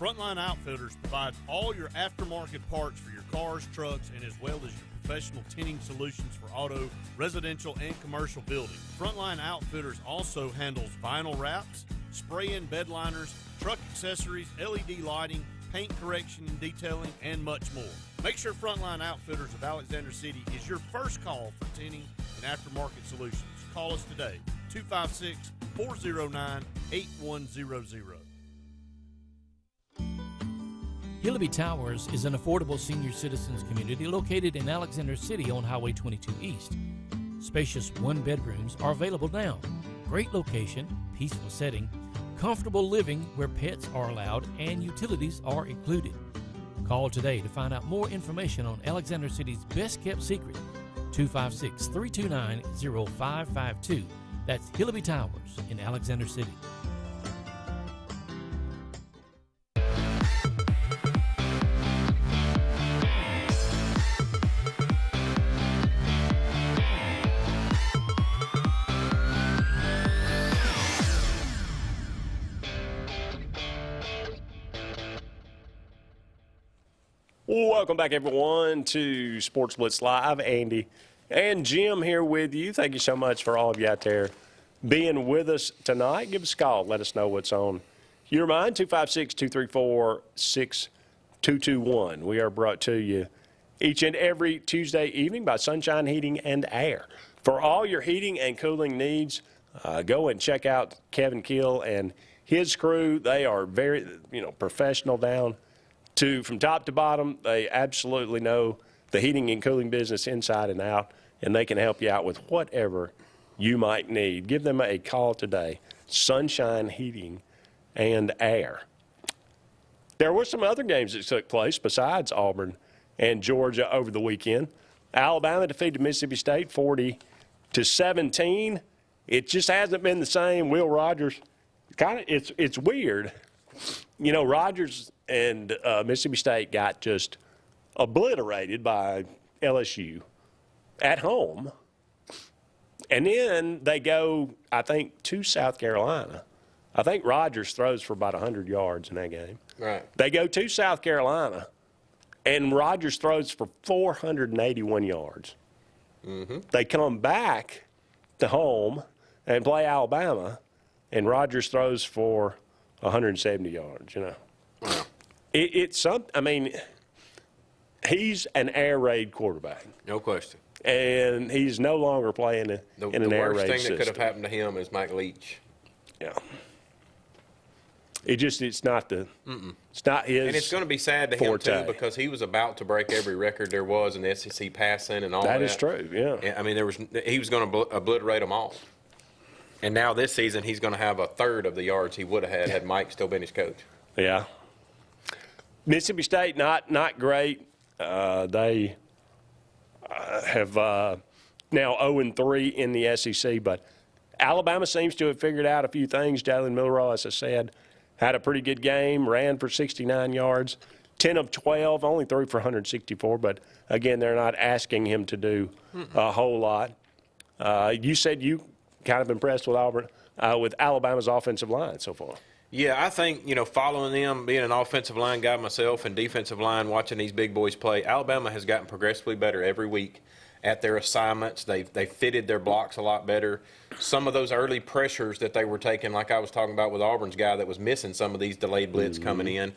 Frontline Outfitters provides all your aftermarket parts for your cars, trucks, and as well as your professional tinting solutions for auto, residential, and commercial buildings. Frontline Outfitters also handles vinyl wraps, spray-in bed liners, truck accessories, LED lighting, paint correction and detailing, and much more. Make sure Frontline Outfitters of Alexander City is your first call for tinting and aftermarket solutions. Call us today, 256-409-8100. Hillaby Towers is an affordable senior citizens community located in Alexander City on Highway 22 East. Spacious one-bedrooms are available now. Great location, peaceful setting, comfortable living where pets are allowed and utilities are included. Call today to find out more information on Alexander City's best-kept secret, 256-329-0552. That's Hillaby Towers in Alexander City. Welcome back, everyone, to Sports Blitz Live. Andy and Jim here with you. Thank you so much for all of you out there being with us tonight. Give us a call. Let us know what's on your mind, 256-234-6221. We are brought to you each and every Tuesday evening by Sunshine Heating and Air. For all your heating and cooling needs, go and check out Kevin Kill and his crew. They are very, professional down from top to bottom. They absolutely know the heating and cooling business inside and out, and they can help you out with whatever you might need. Give them a call today, Sunshine Heating and Air. There were some other games that took place besides Auburn and Georgia over the weekend. Alabama defeated Mississippi State 40-17. It just hasn't been the same. Will Rogers, it's weird. You know, Rogers and Mississippi State got just obliterated by LSU at home. And then they go, I think, to South Carolina. I think Rogers throws for about 100 yards in that game. Right. They go to South Carolina, and Rogers throws for 481 yards. Mm-hmm. They come back to home and play Alabama, and Rogers throws for 170 yards, you know. Wow. It's something, I mean, he's an air raid quarterback. No question. And he's no longer playing in an air raid system. The worst thing that could have happened to him is Mike Leach. Yeah. It's not his. And it's going to be sad to him, too, because he was about to break every record there was in the SEC passing and all that. That is true, yeah. I mean, he was going to obliterate them all. And now this season, he's going to have a third of the yards he would have had Mike still been his coach. Yeah. Mississippi State, not great. They have now 0-3 in the SEC, but Alabama seems to have figured out a few things. Jalen Milroe, as I said, had a pretty good game, ran for 69 yards, 10 of 12, only threw for 164, but again, they're not asking him to do a whole lot. You said you kind of impressed with Auburn, with Alabama's offensive line so far. Yeah, I think, following them, being an offensive line guy myself and defensive line, watching these big boys play, Alabama has gotten progressively better every week at their assignments. They've fitted their blocks a lot better. Some of those early pressures that they were taking, like I was talking about with Auburn's guy that was missing some of these delayed blitz coming in,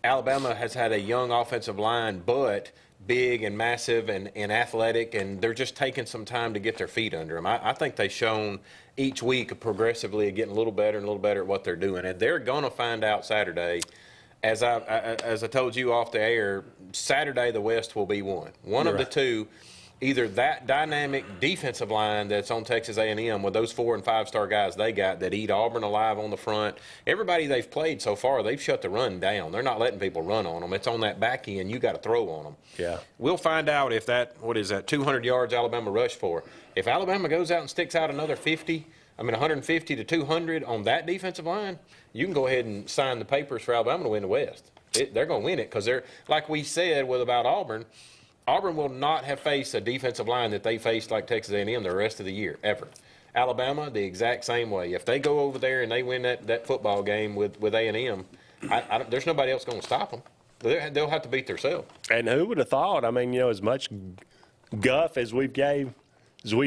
Alabama has had a young offensive line, but big and massive and athletic, and they're just taking some time to get their feet under them. I think they've shown each week progressively getting a little better and a little better at what they're doing. And they're going to find out Saturday. As I told you off the air, Saturday the West will be one. One of the two, either that dynamic defensive line that's on Texas A&M with those 4- and 5-star guys they got that eat Auburn alive on the front. Everybody they've played so far, they've shut the run down. They're not letting people run on them. It's on that back end. You got to throw on them. Yeah. We'll find out if that, 200 yards Alabama rush for. If Alabama goes out and sticks out another 150 to 200 on that defensive line, you can go ahead and sign the papers for Alabama to win the West. They're going to win it because they're, like we said about Auburn, Auburn will not have faced a defensive line that they faced like Texas A&M the rest of the year, ever. Alabama, the exact same way. If they go over there and they win that football game with A&M, there's nobody else going to stop them. They'll have to beat themselves. And who would have thought? I mean, as much guff as we've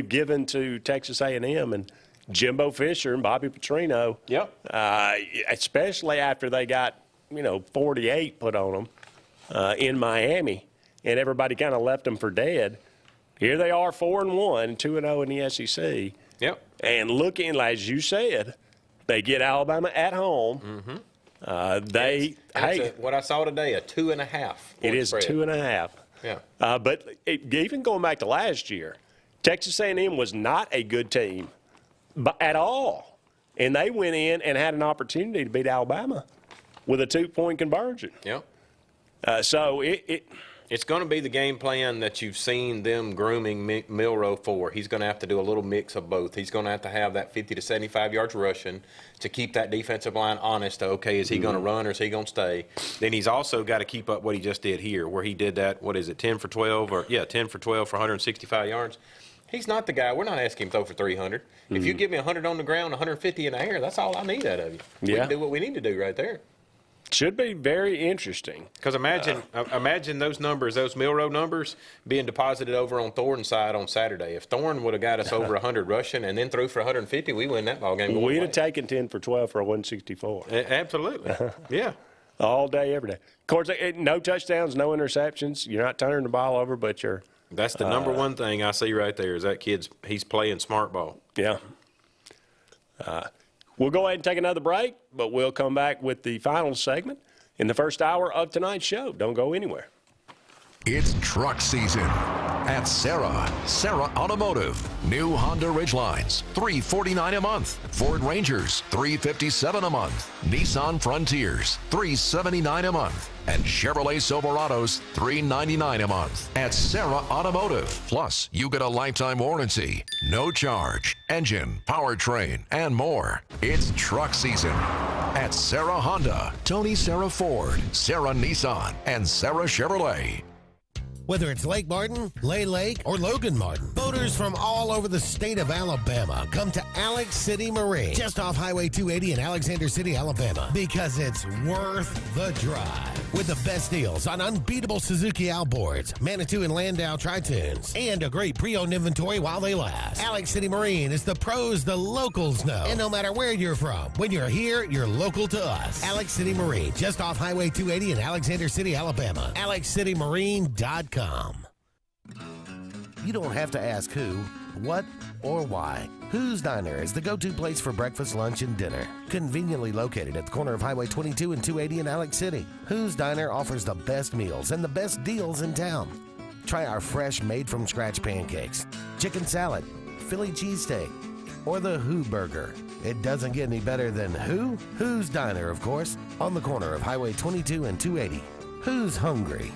given to Texas A&M and Jimbo Fisher and Bobby Petrino. Yep. Especially after they got 48 put on them in Miami. And everybody kind of left them for dead. Here they are, 4-1, 2-0 in the SEC. Yep. And looking, as you said, they get Alabama at home. Mm-hmm. What I saw today, a 2.5. It is spread. 2.5. Yeah. But even going back to last year, Texas A&M was not a good team at all. And they went in and had an opportunity to beat Alabama with a 2-point conversion. Yep. So it's going to be the game plan that you've seen them grooming Milroe for. He's going to have to do a little mix of both. He's going to have that 50 to 75 yards rushing to keep that defensive line honest. Okay, is he going to run or is he going to stay? Then he's also got to keep up what he just did here, where he did that, 10 for 12 for 165 yards. He's not the guy. We're not asking him to throw for 300. If you give me 100 on the ground, 150 in the air, that's all I need out of you. We can do what we need to do right there. Should be very interesting. Because imagine those numbers, those Milroe numbers, being deposited over on Thornton's side on Saturday. If Thornton would have got us over 100 rushing and then threw for 150, we win that ball game. We'd have taken 10 for 12 for a 164. Absolutely. Yeah. All day, every day. Of course, no touchdowns, no interceptions. You're not turning the ball over, but you're. That's the number one thing I see right there is that he's playing smart ball. Yeah. We'll go ahead and take another break, but we'll come back with the final segment in the first hour of tonight's show. Don't go anywhere. It's truck season at AHSAA Automotive. New Honda Ridgelines, $349 a month. Ford Rangers, $357 a month. Nissan Frontiers, $379 a month. And Chevrolet Silverados, $399 a month at AHSAA Automotive. Plus, you get a lifetime warranty, no charge, engine, powertrain, and more. It's truck season at AHSAA Honda, Tony Serra Ford, Serra Nissan, and Serra Chevrolet. Whether it's Lake Martin, Lay Lake, or Logan Martin, boaters from all over the state of Alabama come to Alex City Marine, just off Highway 280 in Alexander City, Alabama, because it's worth the drive. With the best deals on unbeatable Suzuki outboards, Manitou and Landau Tritoons, and a great pre-owned inventory while they last. Alex City Marine is the pros the locals know. And no matter where you're from, when you're here, you're local to us. Alex City Marine, just off Highway 280 in Alexander City, Alabama. AlexCityMarine.com. You don't have to ask who, what, or why. Who's Diner is the go-to place for breakfast, lunch, and dinner. Conveniently located at the corner of Highway 22 and 280 in Alex City. Who's Diner offers the best meals and the best deals in town. Try our fresh, made-from-scratch pancakes, chicken salad, Philly cheesesteak, or the Who Burger. It doesn't get any better than who? Who's Diner, of course, on the corner of Highway 22 and 280. Who's hungry?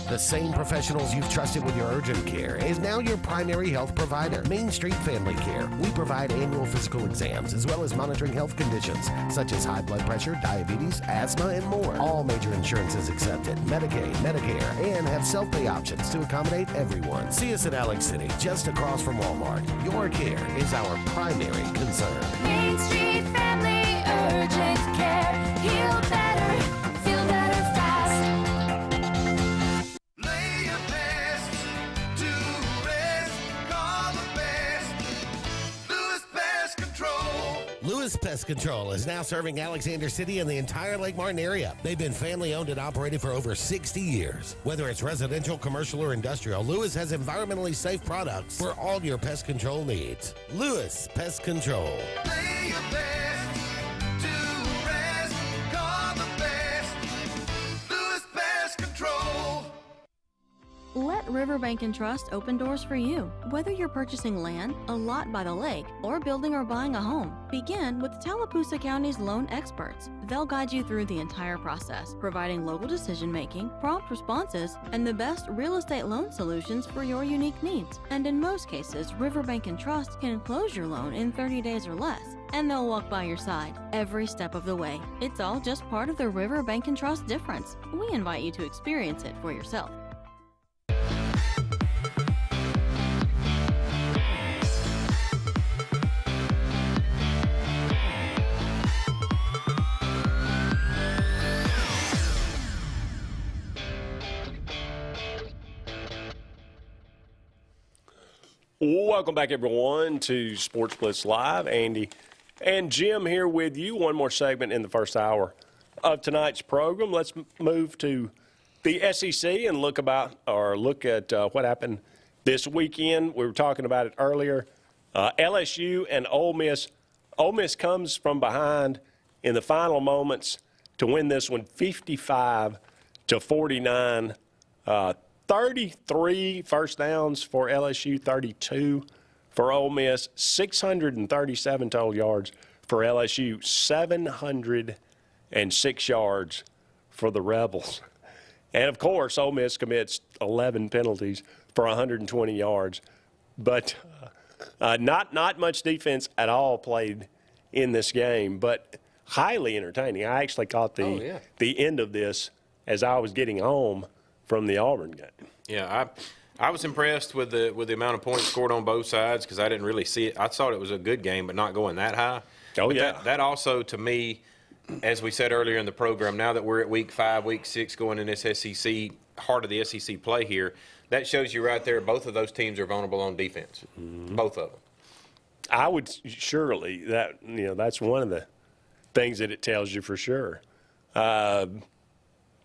The same professionals you've trusted with your urgent care is now your primary health provider. Main Street Family Care. We provide annual physical exams as well as monitoring health conditions such as high blood pressure, diabetes, asthma, and more. All major insurances accepted, Medicaid, Medicare, and have self-pay options to accommodate everyone. See us in Alex City, just across from Walmart. Your care is our primary concern. Main Street Family Urgent Care. Heal better, feel better fast. Lewis Pest Control is now serving Alexander City and the entire Lake Martin area. They've been family owned and operated for over 60 years. Whether it's residential, commercial, or industrial, Lewis has environmentally safe products for all your pest control needs. Lewis Pest Control. Let Riverbank & Trust open doors for you. Whether you're purchasing land, a lot by the lake, or building or buying a home, begin with Tallapoosa County's loan experts. They'll guide you through the entire process, providing local decision-making, prompt responses, and the best real estate loan solutions for your unique needs. And in most cases, Riverbank & Trust can close your loan in 30 days or less, and they'll walk by your side every step of the way. It's all just part of the Riverbank & Trust difference. We invite you to experience it for yourself. Welcome back, everyone, to Sports Blitz Live. Andy and Jim here with you. One more segment in the first hour of tonight's program. Let's move to the SEC and look at what happened this weekend. We were talking about it earlier. LSU and Ole Miss. Ole Miss comes from behind in the final moments to win this one 55-49. 33 first downs for LSU, 32 for Ole Miss, 637 total yards for LSU, 706 yards for the Rebels. And, of course, Ole Miss commits 11 penalties for 120 yards. But not much defense at all played in this game, but highly entertaining. I actually caught the end of this as I was getting home from the Auburn game. Yeah, I was impressed with the amount of points scored on both sides because I didn't really see it. I thought it was a good game, but not going that high. Oh, but yeah. That also, to me, as we said earlier in the program, now that we're at week 5, week 6, going in this SEC, heart of the SEC play here, that shows you right there both of those teams are vulnerable on defense, both of them. I would surely that's one of the things that it tells you for sure.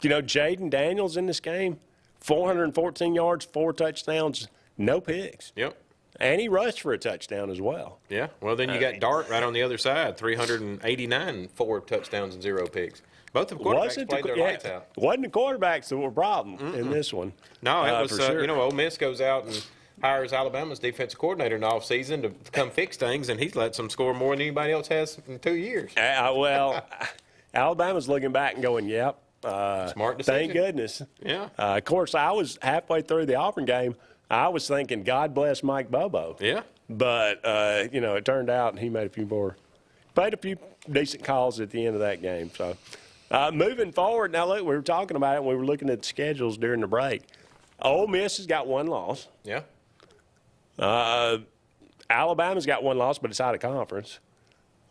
Jaden Daniels in this game, 414 yards, 4 touchdowns, no picks. Yep. And he rushed for a touchdown as well. Yeah. Well, then you got Dart right on the other side, 389, 4 touchdowns and 0 picks. Both of the quarterbacks played their lights out. Wasn't the quarterbacks that were a problem in this one. No, it was, for sure. you know, Ole Miss goes out and hires Alabama's defensive coordinator in the offseason to come fix things, and he's let them score more than anybody else has in 2 years. Well, Alabama's looking back and going, yep. Smart decision. Thank goodness. Yeah. Of course, I was halfway through the Auburn game. I was thinking, God bless Mike Bobo. Yeah. But, you know, it turned out he made a few decent calls at the end of that game. So, moving forward, now look, we were talking about it and we were looking at the schedules during the break. Ole Miss has got one loss. Yeah. Alabama's got one loss, but it's out of conference.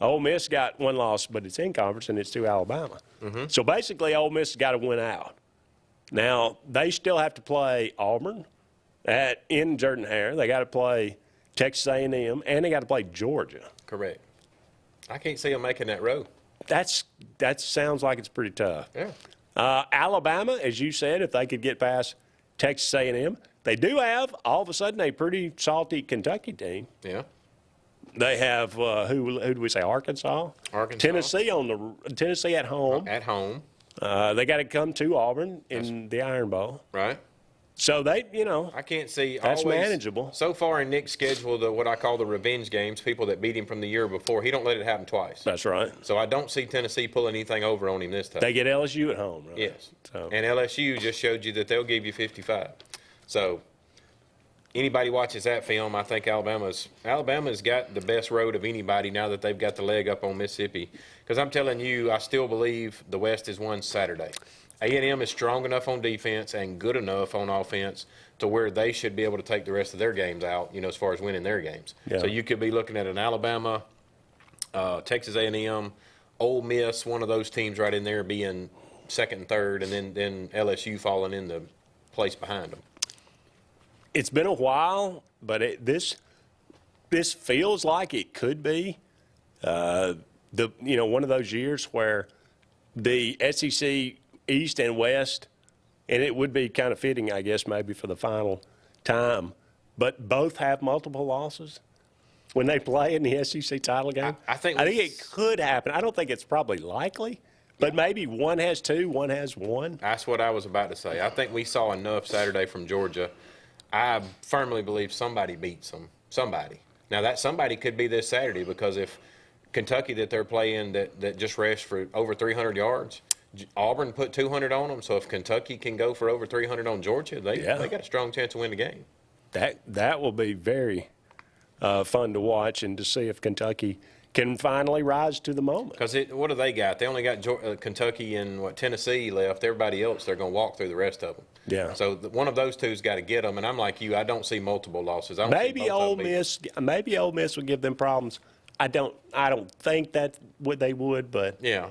Ole Miss got one loss, but it's in conference, and it's to Alabama. Mm-hmm. So basically, Ole Miss has got to win out. Now, they still have to play Auburn in Jordan-Hare. They got to play Texas A&M, and they got to play Georgia. Correct. I can't see them making that road. That sounds like it's pretty tough. Yeah. Alabama, as you said, if they could get past Texas A&M, they do have all of a sudden a pretty salty Kentucky team. Yeah. They have who do we say? Arkansas. Tennessee Tennessee at home. At home. They got to come to Auburn in the Iron Bowl. Right. So they, you know, I can't see. That's always, manageable. So far in Nick's schedule, what I call the revenge games, people that beat him from the year before, he don't let it happen twice. That's right. So I don't see Tennessee pulling anything over on him this time. They get LSU at home, right? Yes. So. And LSU just showed you that they'll give you 55. So anybody watches that film, I think Alabama's got the best road of anybody now that they've got the leg up on Mississippi. Because I'm telling you, I still believe the West is won Saturday. A&M is strong enough on defense and good enough on offense to where they should be able to take the rest of their games out, you know, as far as winning their games. Yeah. So you could be looking at an Alabama, Texas A&M, Ole Miss, one of those teams right in there being second and third, and then LSU falling in the place behind them. It's been a while, but this feels like it could be one of those years where the SEC East and West, and it would be kind of fitting, I guess, maybe for the final time, but both have multiple losses when they play in the SEC title game. I think it could happen. I don't think it's probably likely, but maybe one has two, one has one. That's what I was about to say. I think we saw enough Saturday from Georgia. I firmly believe somebody beats them. Somebody. Now, that somebody could be this Saturday, because if Kentucky that they're playing that just rushed for over 300 yards, Auburn put 200 on them. So if Kentucky can go for over 300 on Georgia, they got a strong chance to win the game. That will be very fun to watch and to see if Kentucky can finally rise to the moment. Because what do they got? They only got Kentucky and Tennessee left. Everybody else, they're going to walk through the rest of them. Yeah. So one of those two's got to get them. And I'm like you, I don't see multiple losses. Maybe Ole Miss will give them problems. I don't think that they would, but yeah.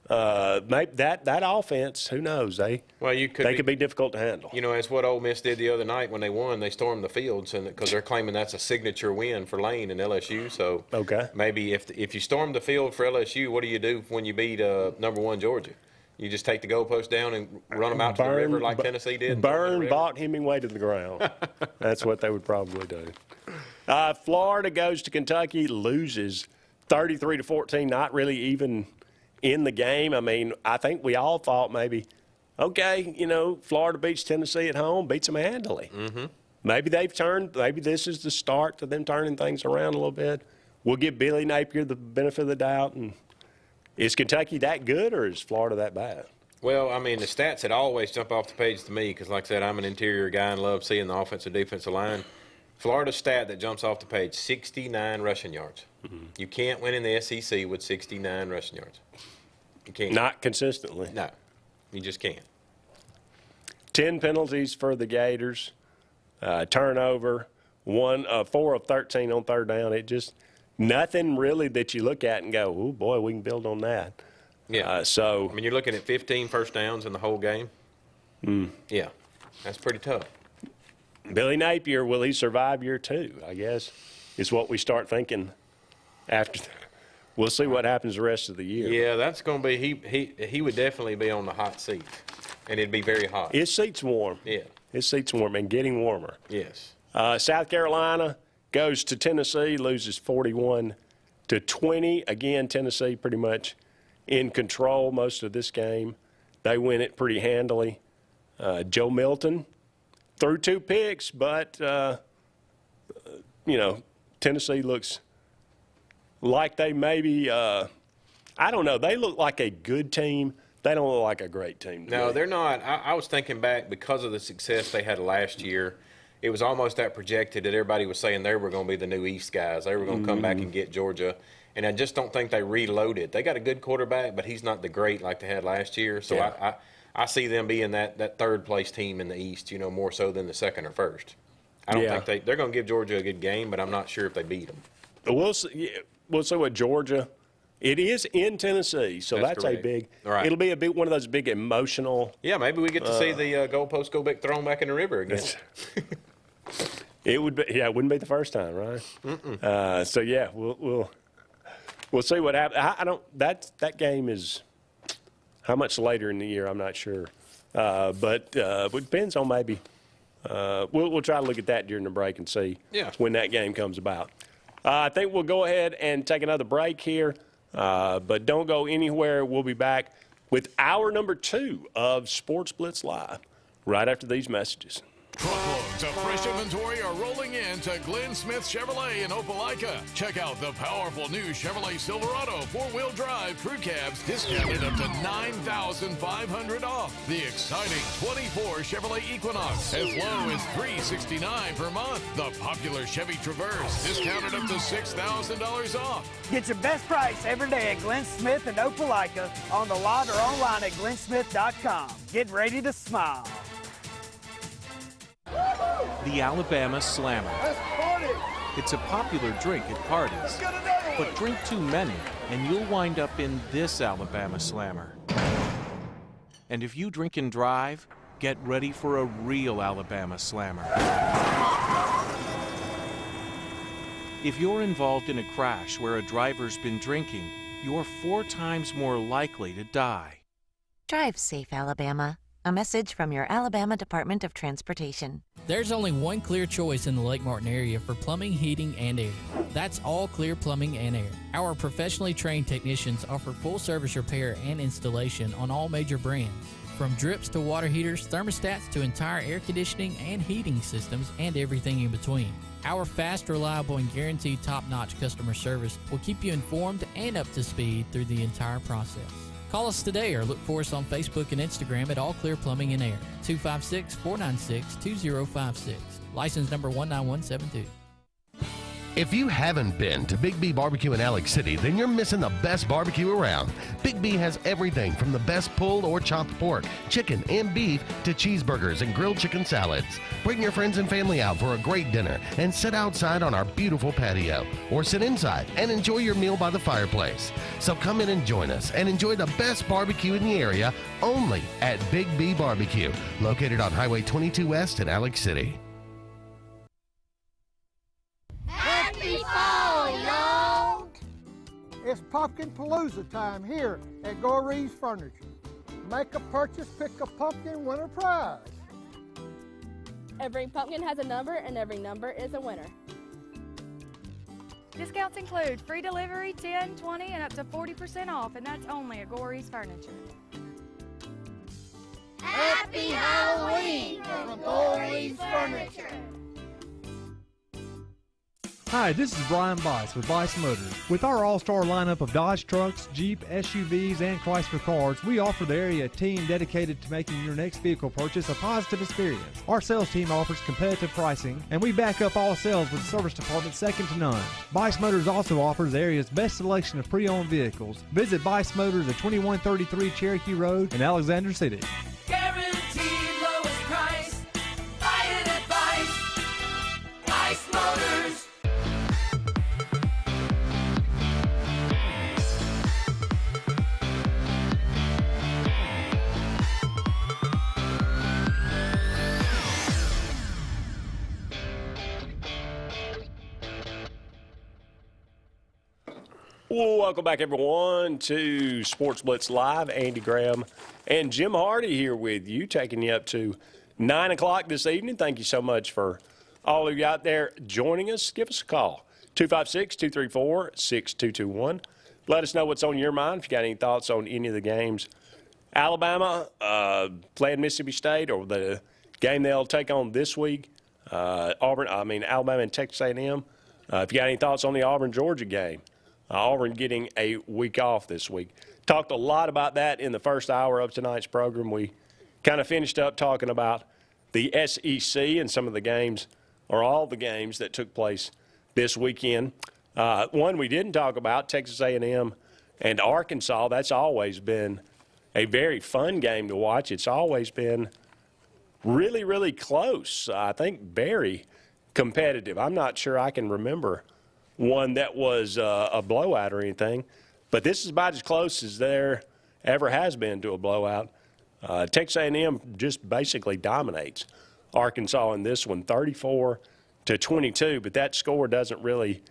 Maybe that offense, who knows? They could be difficult to handle. You know, as what Ole Miss did the other night when they won, they stormed the fields, and because they're claiming that's a signature win for Lane and LSU. So maybe if you storm the field for LSU, what do you do when you beat number one Georgia? You just take the goalpost down and run them out to the river like Tennessee did. Bought Hemingway to the ground. That's what they would probably do. Florida goes to Kentucky, loses 33-14. Not really even in the game. I mean, I think we all thought maybe, okay, Florida beats Tennessee at home, beats them handily. Mm-hmm. Maybe they've turned. Maybe this is the start to them turning things around a little bit. We'll give Billy Napier the benefit of the doubt. And is Kentucky that good, or is Florida that bad? Well, I mean, the stats that always jump off the page to me, because like I said, I'm an interior guy and love seeing the offensive defensive line. Florida's stat that jumps off the page, 69 rushing yards. Mm-hmm. You can't win in the SEC with 69 rushing yards. You can't. Not consistently. No, you just can't. 10 penalties for the Gators. Turnover. 4 of 13 on third down. It just nothing really that you look at and go, oh, boy, we can build on that. Yeah. So I mean, you're looking at 15 first downs in the whole game. Yeah, that's pretty tough. Billy Napier, will he survive year two, I guess, is what we start thinking after. We'll see what happens the rest of the year. Yeah, that's going to be he would definitely be on the hot seat, and it'd be very hot. His seat's warm. Yeah. His seat's warm and getting warmer. Yes. South Carolina goes to Tennessee, loses 41-20. Again, Tennessee pretty much in control most of this game. They win it pretty handily. Joe Milton threw 2 picks, but, Tennessee looks like they maybe, I don't know, they look like a good team. They don't look like a great team. No, they're not. I was thinking back because of the success they had last year. It was almost that projected that everybody was saying they were going to be the new East guys. They were going to come back and get Georgia. And I just don't think they reloaded. They got a good quarterback, but he's not the great like they had last year. So yeah. I see them being that third-place team in the East, more so than the second or first. I don't think they're going to give Georgia a good game, but I'm not sure if they beat them. We'll see what Georgia. It is in Tennessee, so that's correct. A big. Right. It'll be one of those big emotional. Yeah, maybe we get to see the goalpost go back thrown back in the river again. It would be. Yeah, it wouldn't be the first time, right? So yeah, we'll see what happens. I don't. That game is how much later in the year? I'm not sure, but it depends on maybe. We'll try to look at that during the break and see when that game comes about. I think we'll go ahead and take another break here, but don't go anywhere. We'll be back with hour number 2 of Sports Blitz Live right after these messages. Truckloads of fresh inventory are rolling in to Glenn Smith Chevrolet in Opelika. Check out the powerful new Chevrolet Silverado 4-wheel drive crew cabs discounted up to $9,500 off. The exciting 24 Chevrolet Equinox as low as $369 per month. The popular Chevy Traverse discounted up to $6,000 off. Get your best price every day at Glenn Smith in Opelika on the lot or online at glennsmith.com. Get ready to smile. The Alabama Slammer. It's a popular drink at parties, but drink too many and you'll wind up in this Alabama Slammer. And if you drink and drive, get ready for a real Alabama Slammer. If you're involved in a crash where a driver's been drinking, you're 4 times more likely to die. Drive safe, Alabama. A message from your Alabama Department of Transportation. There's only one clear choice in the Lake Martin area for plumbing, heating, and air. That's All Clear Plumbing and Air. Our professionally trained technicians offer full service repair and installation on all major brands. From drips to water heaters, thermostats to entire air conditioning and heating systems, and everything in between. Our fast, reliable, and guaranteed top-notch customer service will keep you informed and up to speed through the entire process. Call us today or look for us on Facebook and Instagram at All Clear Plumbing and Air, 256-496-2056. License number 19172. If you haven't been to Big B Barbecue in Alex City, then you're missing the best barbecue around. Big B has everything from the best pulled or chopped pork, chicken, and beef to cheeseburgers and grilled chicken salads. Bring your friends and family out for a great dinner and sit outside on our beautiful patio or sit inside and enjoy your meal by the fireplace. So come in and join us and enjoy the best barbecue in the area only at Big B Barbecue, located on Highway 22 West in Alex City. Happy fall, y'all! It's Pumpkin Palooza time here at Gorey's Furniture. Make a purchase, pick a pumpkin, win a prize. Every pumpkin has a number, and every number is a winner. Discounts include free delivery, 10, 20, and up to 40% off, and that's only at Gorey's Furniture. Happy Halloween from Gorey's Furniture. Hi, this is Brian Bice with Bice Motors. With our all-star lineup of Dodge trucks, Jeep, SUVs, and Chrysler cars, we offer the area team dedicated to making your next vehicle purchase a positive experience. Our sales team offers competitive pricing, and we back up all sales with a service department second to none. Bice Motors also offers the area's best selection of pre-owned vehicles. Visit Bice Motors at 2133 Cherokee Road in Alexander City. Guaranteed lowest price. Buy it at Bice. Bice Motors. Welcome back, everyone, to Sports Blitz Live. Andy Graham and Jim Hardy here with you, taking you up to 9 o'clock this evening. Thank you so much for all of you out there joining us. Give us a call, 256-234-6221, Let us know what's on your mind. If you got any thoughts on any of the games. Alabama playing Mississippi State, or the game they'll take on this week. Alabama and Texas A&M. If you got any thoughts on the Auburn-Georgia game, Auburn getting a week off this week. Talked a lot about that in the first hour of tonight's program. We kind of finished up talking about the SEC and some of the games, or all the games that took place this weekend. One we didn't talk about, Texas A&M and Arkansas. That's always been a very fun game to watch. It's always been really, really close. I think very competitive. I'm not sure I can remember one that was a blowout or anything, but this is about as close as there ever has been to a blowout. Texas A&M just basically dominates Arkansas in this one, 34-22, but that score doesn't really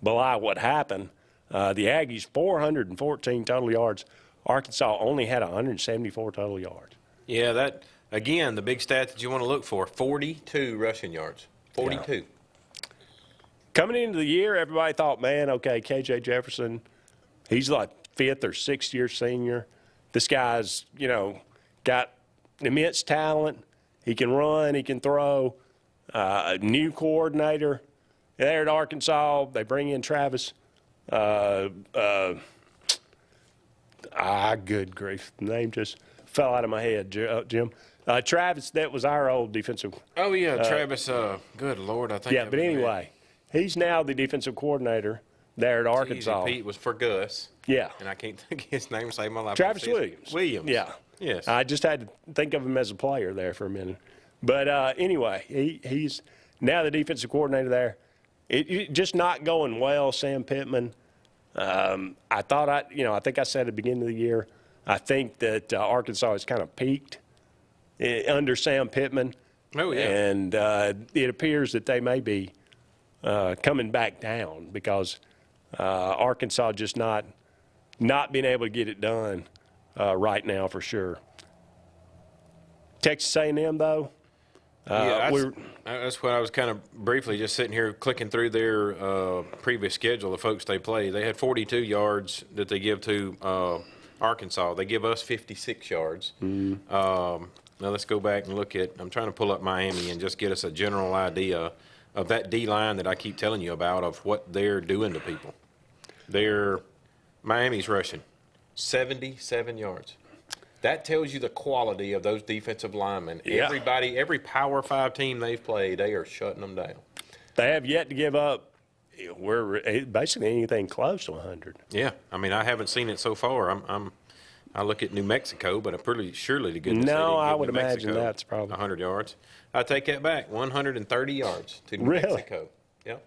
belie what happened. The Aggies, 414 total yards. Arkansas only had 174 total yards. Yeah, that, again, the big stat that you want to look for, 42 rushing yards. 42. Yeah. Coming into the year, everybody thought, man, okay, K.J. Jefferson, he's like 5th or 6th year senior. This guy's, got immense talent. He can run, he can throw. A new coordinator there at Arkansas. They bring in Travis. Good grief. The name just fell out of my head, Jim. Travis, that was our old defensive. Oh, yeah, Travis. Good Lord, I think. Yeah, but anyway, he's now the defensive coordinator there at Arkansas. Pete was for Gus. Yeah. And I can't think of his name. Save my life. Travis Williams. Yeah. Yes. I just had to think of him as a player there for a minute. But anyway, he's now the defensive coordinator there. It just not going well, Sam Pittman. I think I said at the beginning of the year, I think that Arkansas has kind of peaked under Sam Pittman. Oh, yeah. And it appears that they may be coming back down because Arkansas just not being able to get it done right now for sure. Texas A&M, though, that's what I was kind of briefly just sitting here clicking through their previous schedule, the folks they play. They had 42 yards that they give to Arkansas. They give us 56 yards. Now let's go back and look at – I'm trying to pull up Miami and just get us a general idea of that D-line that I keep telling you about, of what they're doing to people. Miami's rushing 77 yards. That tells you the quality of those defensive linemen. Yeah. Every Power 5 team they've played, they are shutting them down. They have yet to give up basically anything close to 100. Yeah, I mean, I haven't seen it so far. I look at New Mexico, but I'm pretty surely to goodness. No, I give would New imagine Mexico that's probably 100 yards. I take that back. 130 yards to New Really? Mexico. Yep.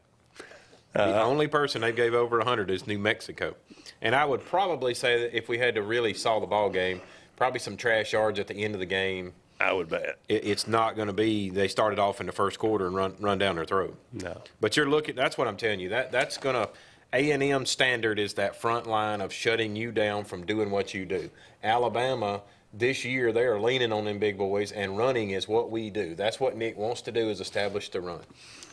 The only person they gave over 100 is New Mexico. And I would probably say that if we had to really saw the ball game, probably some trash yards at the end of the game. I would bet. It's not going to be they started off in the first quarter and run down their throat. No. But you're looking – that's what I'm telling you. That's going to – A&M standard is that front line of shutting you down from doing what you do. Alabama, this year, they are leaning on them big boys, and running is what we do. That's what Nick wants to do, is establish the run.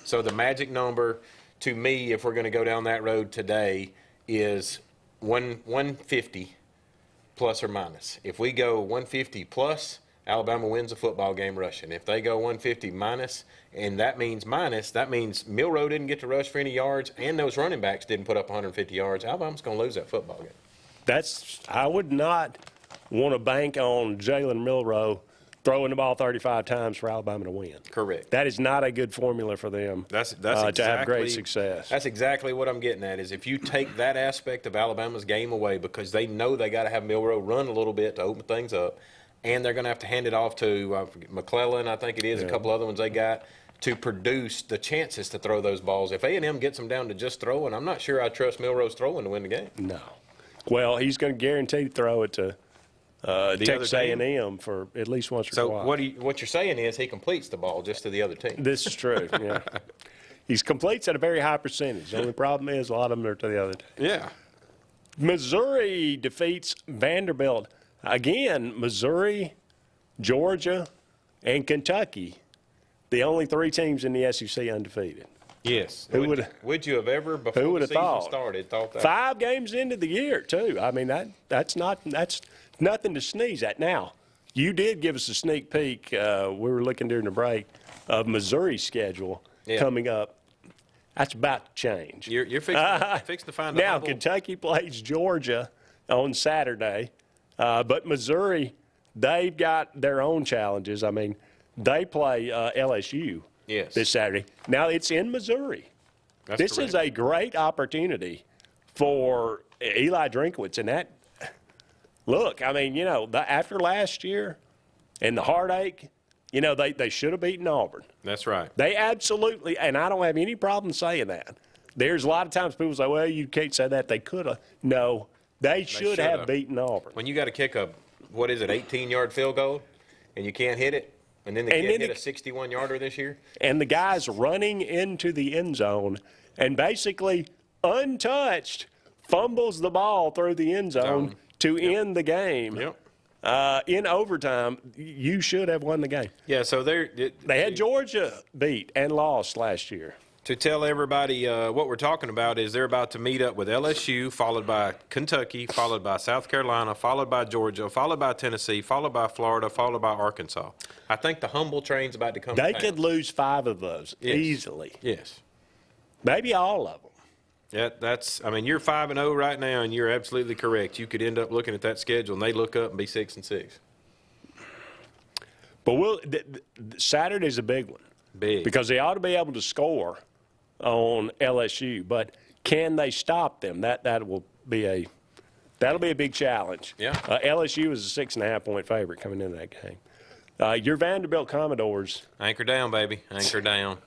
So the magic number, to me, if we're going to go down that road today, is 150 plus or minus. If we go 150 plus, Alabama wins a football game rushing. If they go 150 minus, and that means Milroe didn't get to rush for any yards, and those running backs didn't put up 150 yards, Alabama's going to lose that football game. I would not want to bank on Jalen Milroe throwing the ball 35 times for Alabama to win. Correct. That is not a good formula for them to have great success. That's exactly what I'm getting at, is if you take that aspect of Alabama's game away, because they know they got to have Milroe run a little bit to open things up, and they're going to have to hand it off to McClellan, I think it is, a couple other ones they got, to produce the chances to throw those balls. If A&M gets them down to just throwing, I'm not sure I trust Milroe's throwing to win the game. No. Well, he's going to guarantee to throw it to Texas A&M for at least once or twice. So what you're saying is he completes the ball just to the other team. This is true, yeah. He completes at a very high percentage. The only problem is a lot of them are to the other team. Yeah. Missouri defeats Vanderbilt. Again, Missouri, Georgia, and Kentucky, the only three teams in the SEC undefeated. Yes. Would you have ever, before the season started, thought that? 5 games into the year, too. I mean, that's nothing to sneeze at. Now, you did give us a sneak peek. We were looking during the break of Missouri's schedule coming up. That's about to change. You're fixing to find a now, humble. Kentucky plays Georgia on Saturday, but Missouri, they've got their own challenges. I mean, they play LSU this Saturday. Now, it's in Missouri. This is a great opportunity for Eli Drinkwitz. And that, look, I mean, after last year and the heartache, they should have beaten Auburn. That's right. They absolutely, and I don't have any problem saying that. There's a lot of times people say, well, you can't say that. They could have. No, they should have beaten Auburn. When you got to kick a, 18-yard field goal, and you can't hit it, and then the kid hit a 61-yarder this year. And the guy's running into the end zone and basically untouched fumbles the ball through the end zone to end the game. In overtime, you should have won the game. Yeah, so they had Georgia beat and lost last year. To tell everybody what we're talking about is they're about to meet up with LSU, followed by Kentucky, followed by South Carolina, followed by Georgia, followed by Tennessee, followed by Florida, followed by Arkansas. I think the humble train's about to come. They could lose 5 of those easily. Yes. Maybe all of them. Yeah, you're 5-0 right now, and you're absolutely correct. You could end up looking at that schedule, and they look up and be 6-6. But Saturday's a big one. Big. Because they ought to be able to score on LSU, but can they stop them? That'll be a big challenge. Yeah. LSU is a 6.5-point favorite coming into that game. Your Vanderbilt Commodores. Anchor down, baby. Anchor down.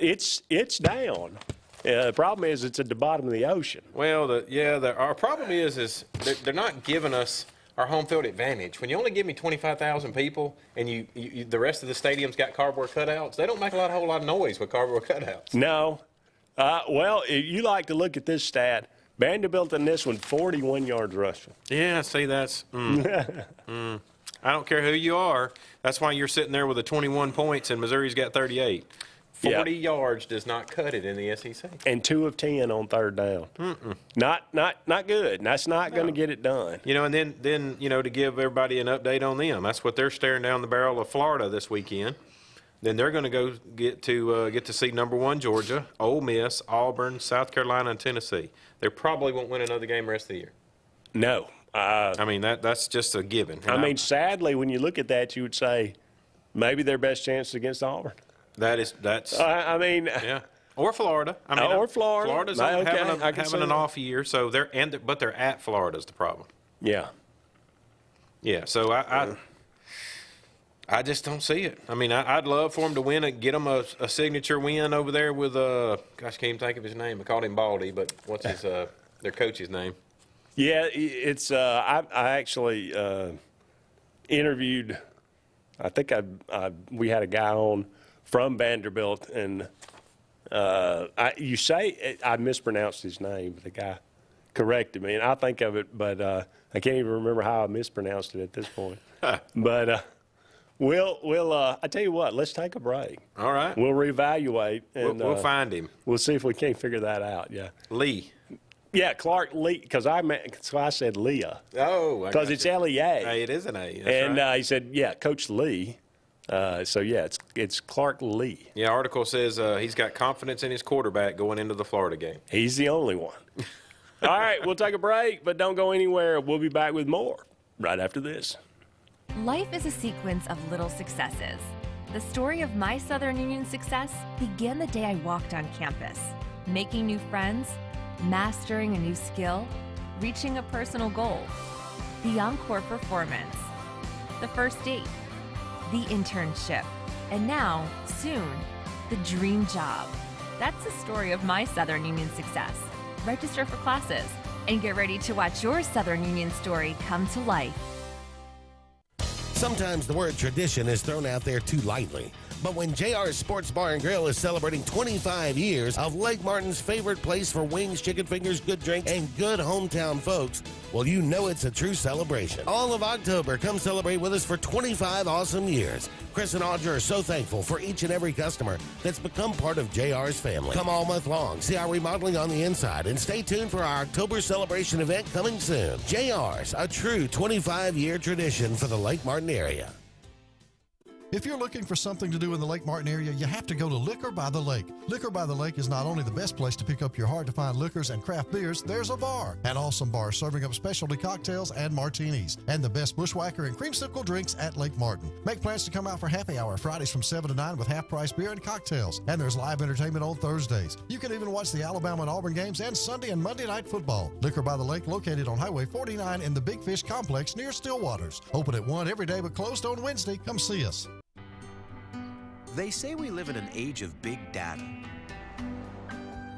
It's down. The problem is it's at the bottom of the ocean. Well, our problem is they're not giving us our home field advantage. When you only give me 25,000 people and you the rest of the stadium's got cardboard cutouts, they don't make a whole lot of noise with cardboard cutouts. No. Well, you like to look at this stat. Vanderbilt in this one, 41 yards rushing. Yeah, see, that's I don't care who you are. That's why you're sitting there with 21 points and Missouri's got 38. 40 yards does not cut it in the SEC. And 2 of 10 on third down. Not good. That's not going to get it done. And then to give everybody an update on them, that's what they're staring down the barrel of Florida this weekend. Then they're going to go get to see number 1 Georgia, Ole Miss, Auburn, South Carolina, and Tennessee. They probably won't win another game the rest of the year. No. That's just a given. Sadly, when you look at that, you would say maybe their best chance is against Auburn. That's. Yeah. Or Florida. Or Florida. Florida's having an off year, so but they're at Florida is the problem. Yeah. Yeah. So I just don't see it. I'd love for them to win it, get them a signature win over there with I can't even think of his name. I called him Baldy, but what's his their coach's name? Yeah, it's I actually interviewed. I think we had a guy on from Vanderbilt, and you say I mispronounced his name. The guy corrected me, and I think of it, but I can't even remember how I mispronounced it at this point. But we'll I tell you what, let's take a break. All right. We'll reevaluate, and we'll find him. We'll see if we can't figure that out. Yeah. Lee. Yeah, Clark Lee, because I said Leah. Oh, because it's L-E-A. Hey, it is an A. That's and right. He said, yeah, Coach Lee. It's Clark Lee. Yeah, article says he's got confidence in his quarterback going into the Florida game. He's the only one. All right, we'll take a break, but don't go anywhere. We'll be back with more right after this. Life is a sequence of little successes. The story of my Southern Union success began the day I walked on campus, making new friends, mastering a new skill, reaching a personal goal, the encore performance, the first date, the internship, and now, soon, the dream job. That's the story of my Southern Union success. Register for classes and get ready to watch your Southern Union story come to life. Sometimes the word tradition is thrown out there too lightly. But when JR's Sports Bar and Grill is celebrating 25 years of Lake Martin's favorite place for wings, chicken fingers, good drinks, and good hometown folks, well, you know it's a true celebration. All of October, come celebrate with us for 25 awesome years. Chris and Audra are so thankful for each and every customer that's become part of JR's family. Come all month long, see our remodeling on the inside, and stay tuned for our October celebration event coming soon. JR's, a true 25-year tradition for the Lake Martin area. If you're looking for something to do in the Lake Martin area, you have to go to Liquor by the Lake. Liquor by the Lake is not only the best place to pick up your hard-to-find liquors and craft beers, there's a bar. An awesome bar serving up specialty cocktails and martinis. And the best bushwhacker and creamsicle drinks at Lake Martin. Make plans to come out for happy hour Fridays from 7 to 9 with half-price beer and cocktails. And there's live entertainment on Thursdays. You can even watch the Alabama and Auburn games and Sunday and Monday night football. Liquor by the Lake, located on Highway 49 in the Big Fish Complex near Stillwaters. Open at 1 every day but closed on Wednesday. Come see us. They say we live in an age of big data,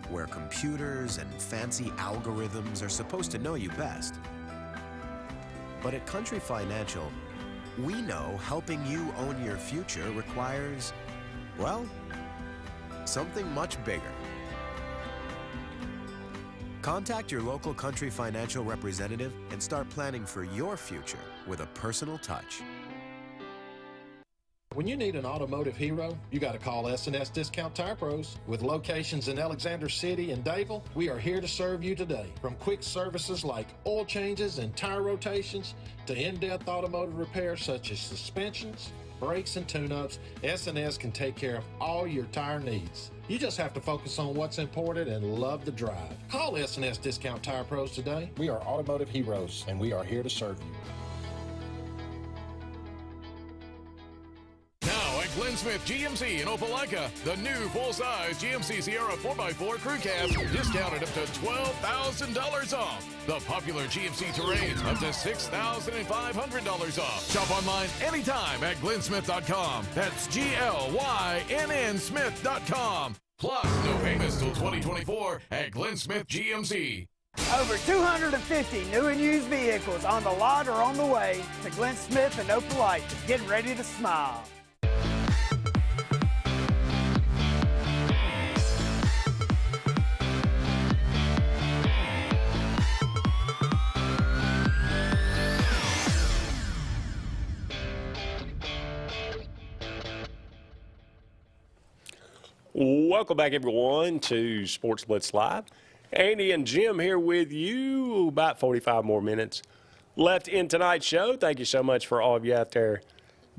where computers and fancy algorithms are supposed to know you best. But at Country Financial, we know helping you own your future requires, well, something much bigger. Contact your local Country Financial representative and start planning for your future with a personal touch. When you need an automotive hero, you got to call S&S Discount Tire Pros. With locations in Alexander City and Dayville, we are here to serve you today. From quick services like oil changes and tire rotations to in-depth automotive repairs such as suspensions, brakes, and tune-ups, S&S can take care of all your tire needs. You just have to focus on what's important and love the drive. Call S&S Discount Tire Pros today. We are automotive heroes, and we are here to serve you. Glenn Smith GMC in Opelika. The new full-size GMC Sierra 4x4 crew cabs discounted up to $12,000 off. The popular GMC Terrain up to $6,500 off. Shop online anytime at glennsmith.com. That's GLYNN Smith.com. Plus, no payments till 2024 at Glenn Smith GMC. Over 250 new and used vehicles on the lot or on the way to Glenn Smith and Opelika. Get ready to smile. Welcome back, everyone, to Sports Blitz Live. Andy and Jim here with you. About 45 more minutes left in tonight's show. Thank you so much for all of you out there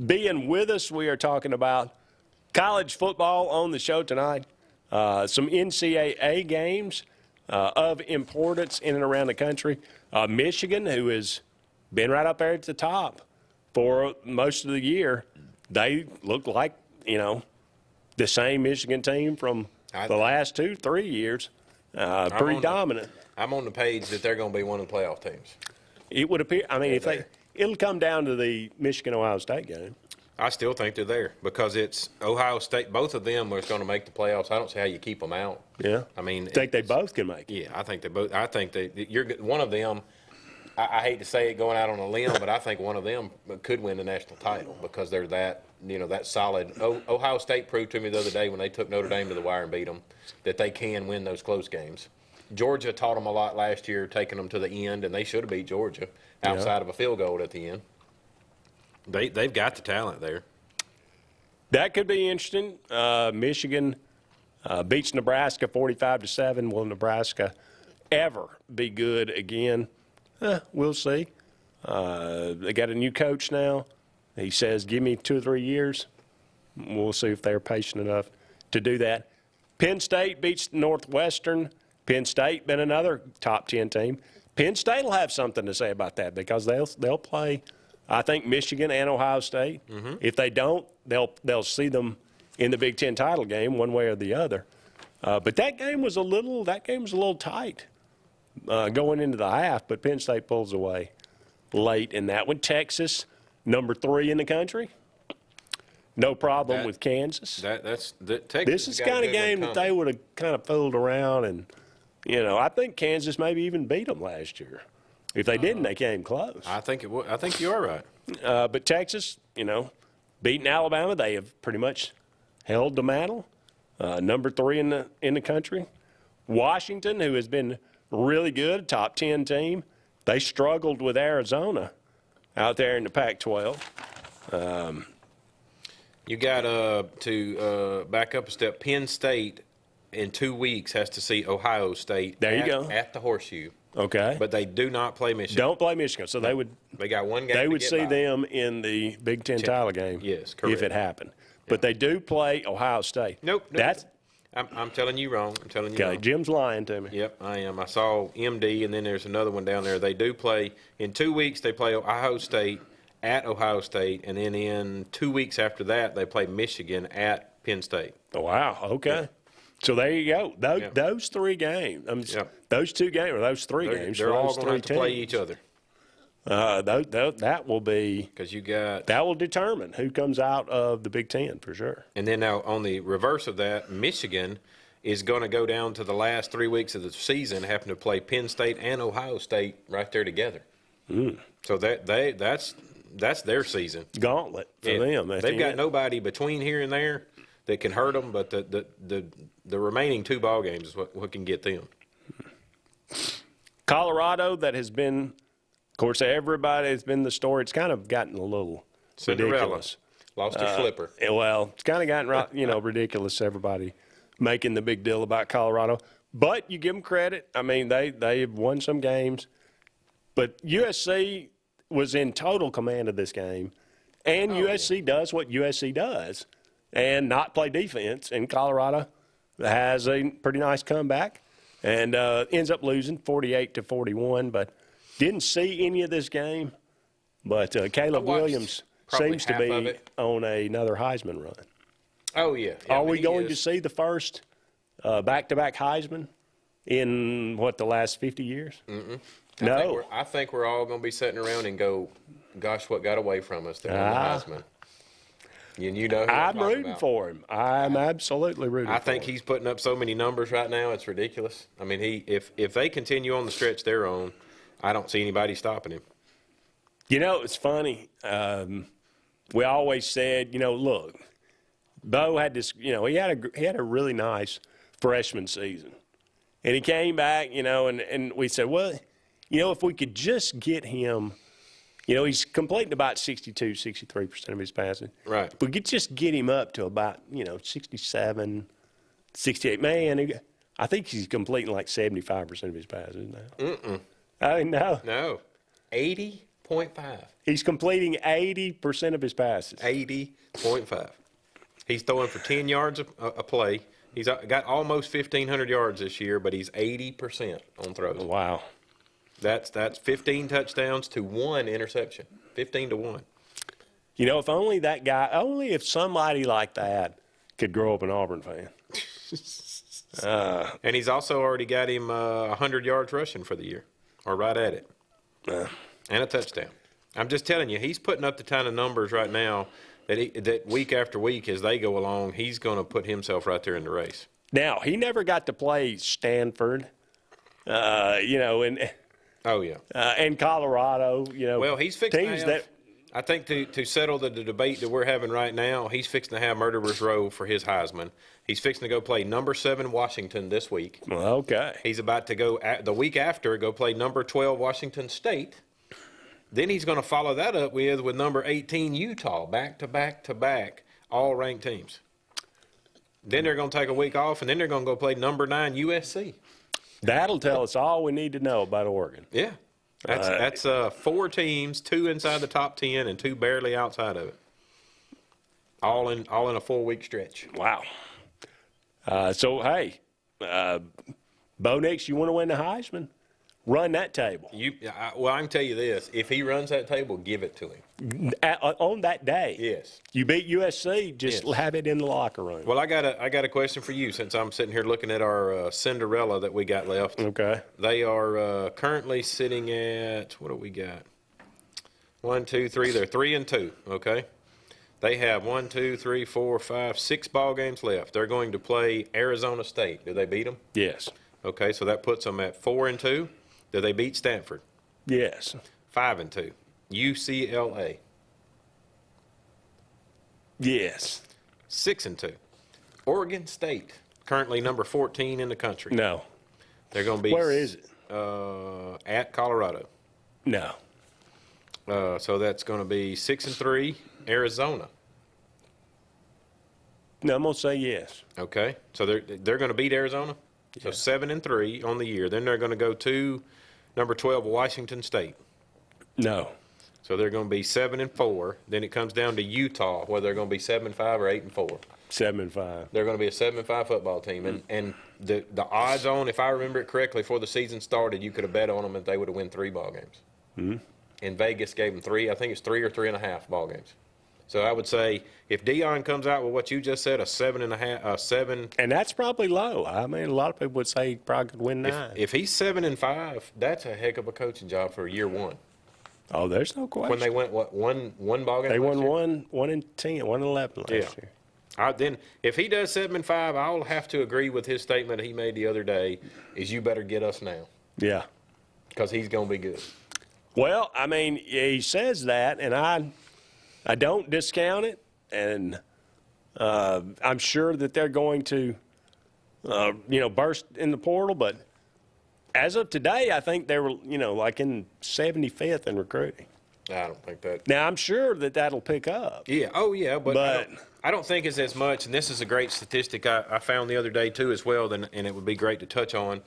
being with us. We are talking about college football on the show tonight. Some NCAA games of importance in and around the country. Michigan, who has been right up there at the top for most of the year, they look like, the same Michigan team from the last 2-3 years. Pretty dominant. I'm on the page that they're going to be one of the playoff teams. It would appear. I mean, it'll come down to the Michigan-Ohio State game. I still think they're there because it's Ohio State. Both of them are going to make the playoffs. I don't see how you keep them out. Yeah. I mean, think they both can make it. Yeah, I think they both. I think you're one of them. I hate to say it going out on a limb, but I think one of them could win the national title because they're that solid. Ohio State proved to me the other day when they took Notre Dame to the wire and beat them that they can win those close games. Georgia taught them a lot last year, taking them to the end, and they should have beat Georgia outside of a field goal at the end. They've got the talent there. That could be interesting. Michigan beats Nebraska 45-7. Will Nebraska ever be good again? We'll see. They got a new coach now. He says, give me 2 or 3 years. We'll see if they're patient enough to do that. Penn State beats Northwestern. Penn State been another top 10 team. Penn State will have something to say about that because they'll play, I think, Michigan and Ohio State. Mm-hmm. If they don't, they'll see them in the Big Ten title game one way or the other. But that game was a little tight going into the half, but Penn State pulls away late in that one. Texas, number 3 in the country. No problem with Kansas. Texas this is the kind of game that they would have kind of fooled around, and I think Kansas maybe even beat them last year. If they didn't, they came close. I think it would. I think you are right. But Texas, beating Alabama, they have pretty much held the mantle. Number 3 in the country. Washington, who has been really good, top 10 team, they struggled with Arizona out there in the Pac-12. You got to back up a step. Penn State in 2 weeks has to see Ohio State. There you go. At the Horseshoe. Okay. But they do not play Michigan. Don't play Michigan. So they got one game. They to would get see by. them in the Big Ten title game. Yes, correct. If it happened. But they do play Ohio State. Nope. That's I'm telling you wrong. I'm telling you okay. wrong. Jim's lying to me. Yep, I am. I saw MD, and then there's another one down there. They do play in 2 weeks. They play Ohio State at Ohio State, and then in 2 weeks after that, they play Michigan at Penn State. Oh, wow. Okay. Yeah. So there you go. Those 3 games. Those 2 games or those 3 games. They're all going to have to play each other. That will be because that will determine who comes out of the Big Ten for sure. And then now on the reverse of that, Michigan is going to go down to the last 3 weeks of the season, having to play Penn State and Ohio State right there together. So that's their season gauntlet for them. They've got nobody between here and there that can hurt them, but the remaining 2 ball games is what can get them. Colorado, that has been. Of course, everybody has been the story. It's kind of gotten a little ridiculous. Lost her slipper. Well, it's kind of gotten ridiculous. Everybody making the big deal about Colorado, but you give them credit. I mean, they have won some games, but USC was in total command of this game, and USC does what USC does, and not play defense. And Colorado has a pretty nice comeback, and ends up losing 48-41, but. Didn't see any of this game, but Caleb Williams seems to be on another Heisman run. Oh, yeah. Are we going to see the first back-to-back Heisman in, the last 50 years? Mm-mm. No. I think we're all going to be sitting around and go, gosh, what got away from us? The Heisman. You know who I'm rooting for him. I'm absolutely rooting for him. I think he's putting up so many numbers right now, it's ridiculous. I mean, if they continue on the stretch they're on, I don't see anybody stopping him. It's funny. We always said, look, Bo had this, he had a really nice freshman season. And he came back, and we said, well, if we could just get him, he's completing about 63% of his passes. Right. If we could just get him up to about, 67, 68. Man, I think he's completing like 75% of his passes now. Mm-mm. I know. No. 80.5. He's completing 80% of his passes. 80.5. He's throwing for 10 yards a play. He's got almost 1,500 yards this year, but he's 80% on throws. Wow. That's 15 touchdowns to 1 interception. 15-1. If somebody like that could grow up an Auburn fan. And he's also already got him 100 yards rushing for the year. Or right at it. And a touchdown. I'm just telling you, he's putting up the kind of numbers right now that week after week as they go along, he's going to put himself right there in the race. Now, he never got to play Stanford, and and Colorado, Well, he's fixing teams to have, I think to settle the debate that we're having right now, he's fixing to have Murderer's Row for his Heisman. He's fixing to go play number 7 Washington this week. Okay. He's about to go the week after go play number 12 Washington State. Then he's going to follow that up with number 18 Utah, back to back to back, all ranked teams. Then they're going to take a week off, and then they're going to go play number 9 USC. That'll tell us all we need to know about Oregon. Yeah. That's 4 teams, 2 inside the top 10 and 2 barely outside of it. All in a 4-week stretch. Wow. Hey, Bo Nix, you want to win the Heisman? Run that table. I can tell you this. If he runs that table, give it to him. On that day. Yes. You beat USC, just have it in the locker room. Well, I got a question for you since I'm sitting here looking at our Cinderella that we got left. Okay. They are currently sitting at, what do we got? 1, 2, 3. They're 3-2, okay? They have 1, 2, 3, 4, 5, 6 ball games left. They're going to play Arizona State. Did they beat them? Yes. Okay, so that puts them at 4-2. Did they beat Stanford? Yes. 5-2. UCLA. Yes. 6-2. Oregon State, currently number 14 in the country. No. They're going to be. Where is it? At Colorado. No. So that's going to be 6-3. Arizona. No, I'm going to say yes. Okay. So they're going to beat Arizona? So 7-3 on the year. Then they're going to go to number 12, Washington State. No. So they're going to be 7-4. Then it comes down to Utah, whether they're going to be 7-5 or 8-4. 7-5. They're going to be a 7-5 football team. And the odds on, if I remember it correctly, before the season started, you could have bet on them that they would have won 3 ball games. Mm-hmm. And Vegas gave them 3. I think it's 3 or 3.5 ball games. So I would say if Deion comes out with what you just said, a 7.5, 7. And that's probably low. I mean, a lot of people would say he probably could win 9. If he's 7-5, that's a heck of a coaching job for year 1. Oh, there's no question. When they went, what, one ball game? They last won year? 1-10, 1-11 last year. Then if he does 7-5, I'll have to agree with his statement he made the other day, is you better get us now. Yeah. Because he's going to be good. Well, I mean, he says that, and I don't discount it, and I'm sure that they're going to, burst in the portal. But as of today, I think they were, like in 75th in recruiting. I don't think that. Now, I'm sure that that'll pick up. Yeah. Oh, yeah. But I don't think it's as much, and this is a great statistic I found the other day, too, as well, and it would be great to touch on.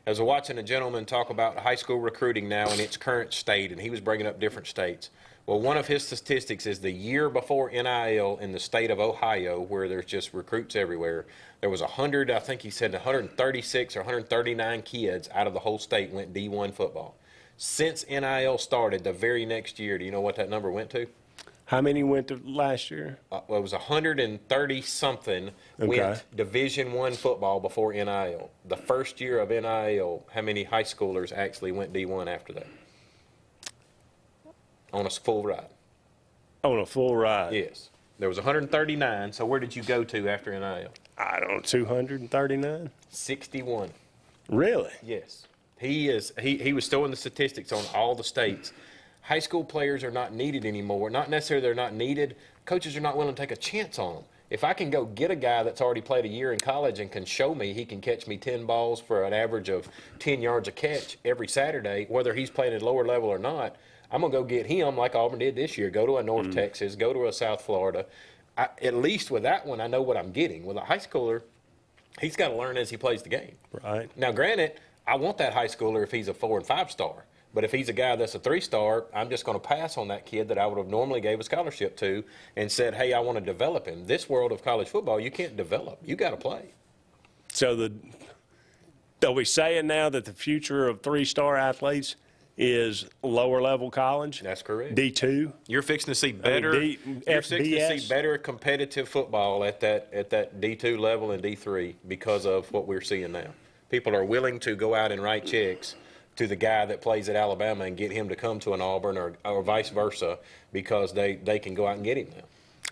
I was watching a gentleman talk about high school recruiting now in its current state, and he was bringing up different states. Well, one of his statistics is the year before NIL in the state of Ohio, where there's just recruits everywhere, there was 100, I think he said 136 or 139 kids out of the whole state went D1 football. Since NIL started, the very next year, do you know what that number went to? How many went to last year? Well, it was 130-something went Division I football before NIL. The first year of NIL, how many high schoolers actually went D1 after that? On a full ride. On a full ride? Yes. There was 139, so where did you go to after NIL? I don't know, 239? 61. Really? Yes. He was throwing the statistics on all the states. High school players are not needed anymore. Not necessarily they're not needed. Coaches are not willing to take a chance on them. If I can go get a guy that's already played a year in college and can show me he can catch me 10 balls for an average of 10 yards a catch every Saturday, whether he's playing at a lower level or not, I'm going to go get him like Auburn did this year. Go to a North Texas, go to a South Florida. At least with that one, I know what I'm getting. With a high schooler, he's got to learn as he plays the game. Right. Now, granted, I want that high schooler if he's a 4- and 5-star. But if he's a guy that's a 3-star, I'm just going to pass on that kid that I would have normally gave a scholarship to and said, hey, I want to develop him. This world of college football, you can't develop. You got to play. So are we saying now that the future of 3-star athletes is lower level college? That's correct. D2? You're fixing to see better. You're fixing to see better competitive football at that D2 level and D3 because of what we're seeing now. People are willing to go out and write checks to the guy that plays at Alabama and get him to come to an Auburn or vice versa because they can go out and get him now.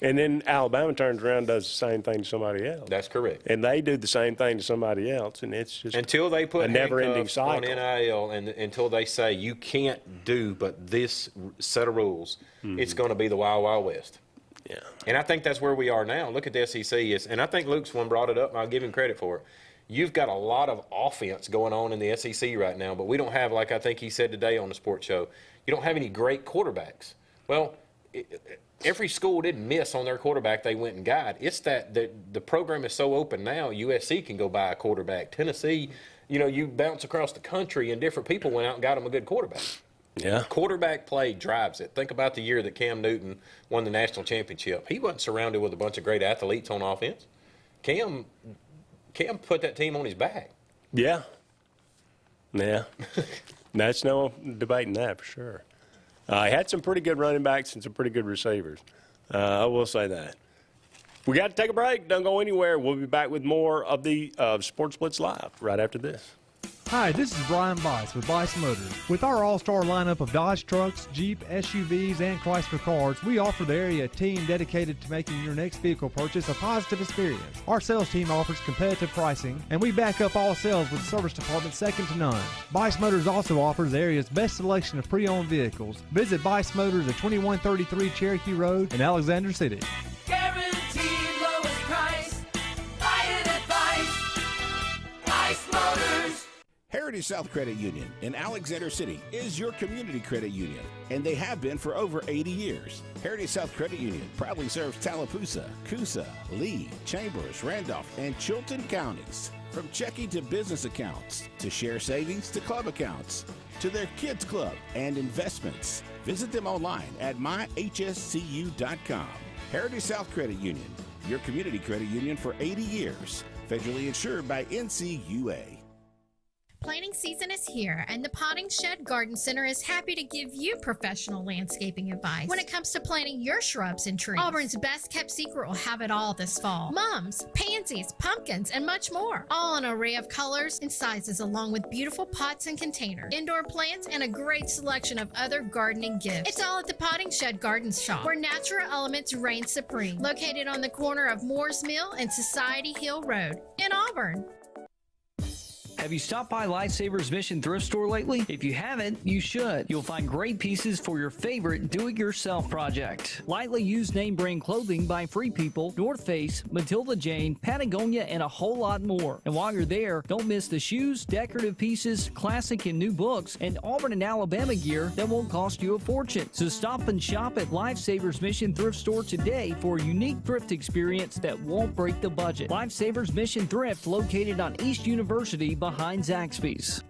And then Alabama turns around and does the same thing to somebody else. That's correct. And they do the same thing to somebody else, and it's just until they put a never-ending handcuffs on cycle. NIL and until they say you can't do but this set of rules, it's going to be the Wild Wild West. Yeah. And I think that's where we are now. Look at the SEC. And I think Luke's one brought it up, and I'll give him credit for it. You've got a lot of offense going on in the SEC right now, but we don't have, like I think he said today on the sports show, you don't have any great quarterbacks. Well, every school didn't miss on their quarterback they went and got. It's that the program is so open now, USC can go buy a quarterback. Tennessee, you bounce across the country and different people went out and got them a good quarterback. Yeah. Quarterback play drives it. Think about the year that Cam Newton won the national championship. He wasn't surrounded with a bunch of great athletes on offense. Cam put that team on his back. Yeah. Yeah. That's no debating that for sure. He had some pretty good running backs and some pretty good receivers. I will say that. We got to take a break. Don't go anywhere. We'll be back with more of the Sports Blitz Live right after this. Hi, this is Brian Bice with Bice Motors. With our all-star lineup of Dodge trucks, Jeep, SUVs, and Chrysler cars, we offer the area team dedicated to making your next vehicle purchase a positive experience. Our sales team offers competitive pricing, and we back up all sales with service department second to none. Bice Motors also offers the area's best selection of pre-owned vehicles. Visit Bice Motors at 2133 Cherokee Road in Alexander City. Guaranteed lowest price. Buy it at Bice. Bice Motors. Heritage South Credit Union in Alexander City is your community credit union, and they have been for over 80 years. Heritage South Credit Union proudly serves Tallapoosa, Coosa, Lee, Chambers, Randolph, and Chilton counties. From checking to business accounts, to share savings to club accounts, to their kids club and investments. Visit them online at myhscu.com. Heritage South Credit Union, your community credit union for 80 years. Federally insured by NCUA. Planting season is here, and the Potting Shed Garden Center is happy to give you professional landscaping advice when it comes to planting your shrubs and trees. Auburn's best kept secret will have it all this fall. Mums, pansies, pumpkins, and much more. All in an array of colors and sizes, along with beautiful pots and containers, indoor plants, and a great selection of other gardening gifts. It's all at the Potting Shed Garden Shop, where natural elements reign supreme. Located on the corner of Moore's Mill and Society Hill Road in Auburn. Have you stopped by Lifesavers Mission Thrift Store lately? If you haven't, you should. You'll find great pieces for your favorite do-it-yourself project. Lightly used name brand clothing by Free People, North Face, Matilda Jane, Patagonia, and a whole lot more. And while you're there, don't miss the shoes, decorative pieces, classic and new books, and Auburn and Alabama gear that won't cost you a fortune. So stop and shop at Lifesavers Mission Thrift Store today for a unique thrift experience that won't break the budget. Lifesavers Mission Thrift, located on East University behind Zaxby's.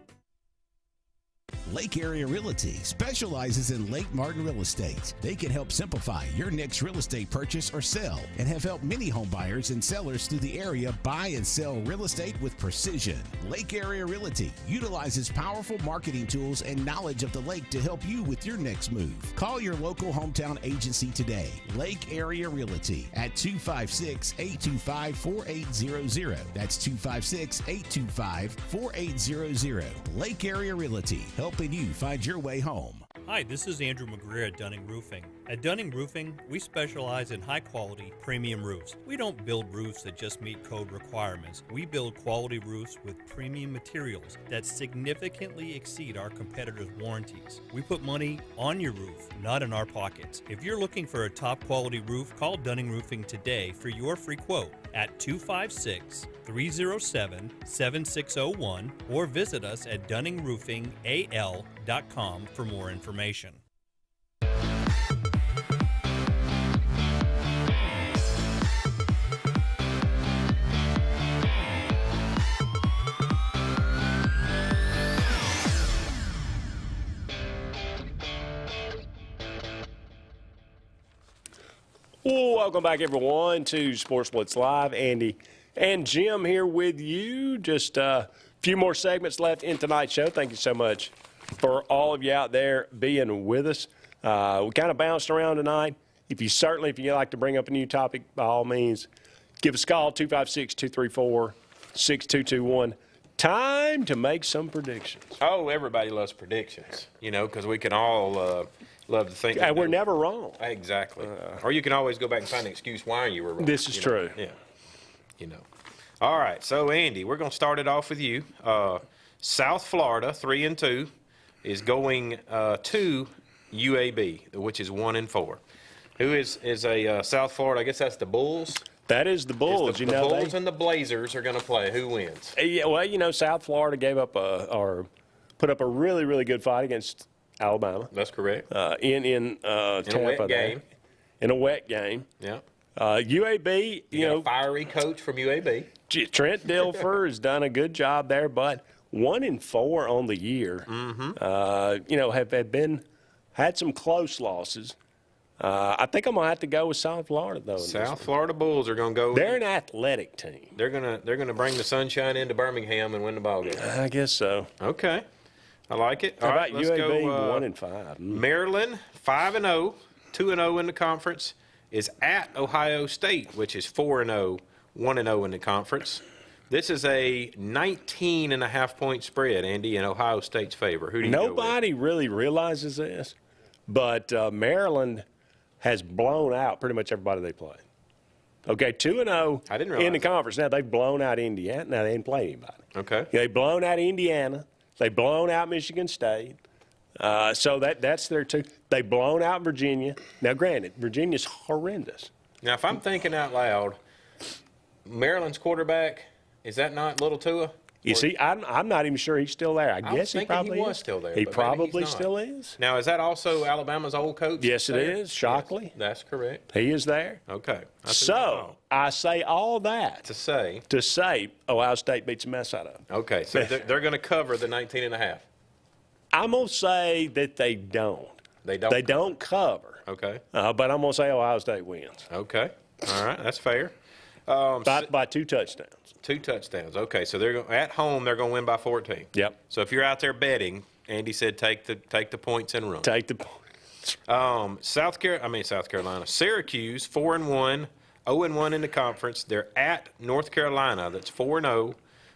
Lake Area Realty specializes in Lake Martin real estate. They can help simplify your next real estate purchase or sell, and have helped many home buyers and sellers through the area buy and sell real estate with precision. Lake Area Realty utilizes powerful marketing tools and knowledge of the lake to help you with your next move. Call your local hometown agency today, Lake Area Realty, at 256-825-4800. That's 256-825-4800. Lake Area Realty, helping you find your way home. Hi, this is Andrew McGreer at Dunning Roofing. At Dunning Roofing, we specialize in high-quality, premium roofs. We don't build roofs that just meet code requirements. We build quality roofs with premium materials that significantly exceed our competitors' warranties. We put money on your roof, not in our pockets. If you're looking for a top-quality roof, call Dunning Roofing today for your free quote at 256-307-7601 or visit us at DunningRoofingAL.com for more information. Welcome back, everyone, to Sports Blitz Live. Andy and Jim here with you. Just a few more segments left in tonight's show. Thank you so much for all of you out there being with us. We kind of bounced around tonight. If you'd like to bring up a new topic, by all means, give us a call, 256-234-6221. Time to make some predictions. Oh, everybody loves predictions, because we can all love to think. We're never wrong. Exactly. Or you can always go back and find an excuse why you were wrong. This is true. Yeah. All right, so Andy, we're going to start it off with you. South Florida, 3-2, is going to UAB, which is 1-4. Who is a South Florida? I guess that's the Bulls. That is the Bulls. The Bulls and the Blazers are going to play. Who wins? Yeah, well, South Florida put up a really, really good fight against Alabama. That's correct. In Tampa, a wet game. In a wet game. Yeah. UAB, a fiery coach from UAB. Trent Dilfer has done a good job there, but 1-4 on the year. Mm-hmm. Had some close losses. I think I'm gonna have to go with South Florida though. South Florida Bulls are gonna go. They're an athletic team. They're gonna bring the sunshine into Birmingham and win the ball game. I guess so. Okay, I like it. How All about right, let's UAB go, 1-5? Maryland 5-0, 2-0 in the conference, is at Ohio State, which is 4-0, 1-0 in the conference. This is a 19.5-point spread, Andy, in Ohio State's favor. Who do you go with? Nobody really realizes this, but Maryland has blown out pretty much everybody they play. Okay, 2-0 in the conference. Now, they've blown out Indiana. Now, they didn't play anybody. Okay. They've blown out Indiana. They've blown out Michigan State. So that's their two. They've blown out Virginia. Now, granted, Virginia's horrendous. Now, if I'm thinking out loud, Maryland's quarterback, is that not Little Tua? You see, I'm not even sure he's still there. I guess he probably was still there. He but maybe probably he's not. still is. Now, is that also Alabama's old coach? Yes, it is. Shockley. Yes, that's correct. He is there. Okay. So I say all that to say Ohio State beats the mess out of them. Okay, so they're going to cover the 19.5. I'm going to say that they don't. They don't. They don't cover. Okay. But I'm going to say Ohio State wins. Okay. All right, that's fair. By 2 touchdowns. 2 touchdowns. Okay, so they're at home. They're going to win by 14. Yep. So if you're out there betting, Andy said take the points and run. Take the points. South Carolina. Syracuse 4-1, 0-1 in the conference. They're at North Carolina. That's 4-0,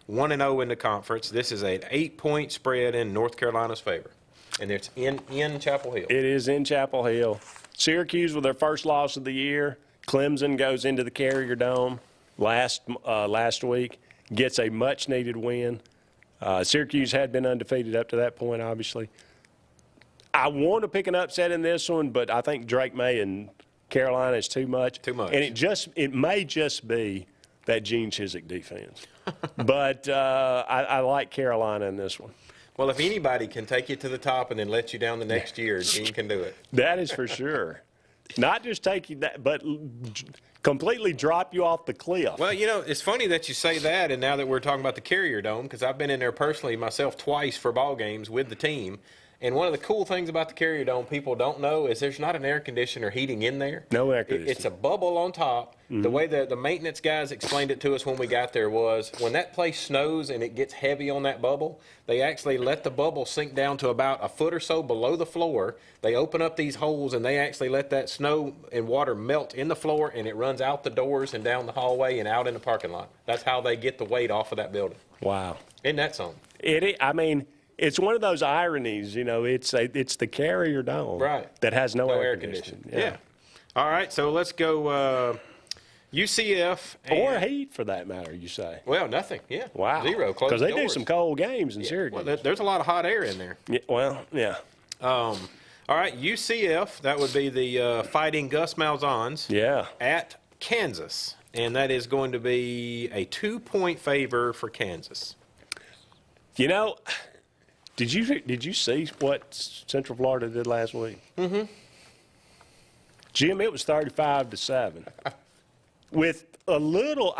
1-0 in the conference. This is an 8-point spread in North Carolina's favor, and it's in Chapel Hill. It is in Chapel Hill. Syracuse with their first loss of the year. Clemson goes into the Carrier Dome last week, gets a much-needed win. Syracuse had been undefeated up to that point, obviously. I want to pick an upset in this one, but I think Drake May and Carolina is too much. Too much. And it may just be that Gene Chizik defense. But I like Carolina in this one. Well, if anybody can take you to the top and then let you down the next year, Gene can do it. That is for sure. Not just take you that, but completely drop you off the cliff. Well, it's funny that you say that, and now that we're talking about the Carrier Dome, because I've been in there personally myself twice for ball games with the team. And one of the cool things about the Carrier Dome people don't know is there's not an air conditioner heating in there. No air conditioner. It's a bubble on top. Mm-hmm. The way the maintenance guys explained it to us when we got there was when that place snows and it gets heavy on that bubble, they actually let the bubble sink down to about a foot or so below the floor. They open up these holes and they actually let that snow and water melt in the floor, and it runs out the doors and down the hallway and out in the parking lot. That's how they get the weight off of that building. Wow. Isn't that something? It's one of those ironies, it's the Carrier Dome that has no air conditioning. Yeah. All right, so let's go UCF. Or heat, for that matter, you say. Well, nothing, yeah. Wow. 0, close because they doors. do some cold games in Syracuse. Well, there's a lot of hot air in there. Yeah, well, yeah. All right, UCF, that would be the Fighting Gus Malzahn's at Kansas, and that is going to be a 2-point favor for Kansas. Did you see what Central Florida did last week? Mm-hmm. Jim, it was 35-7 with little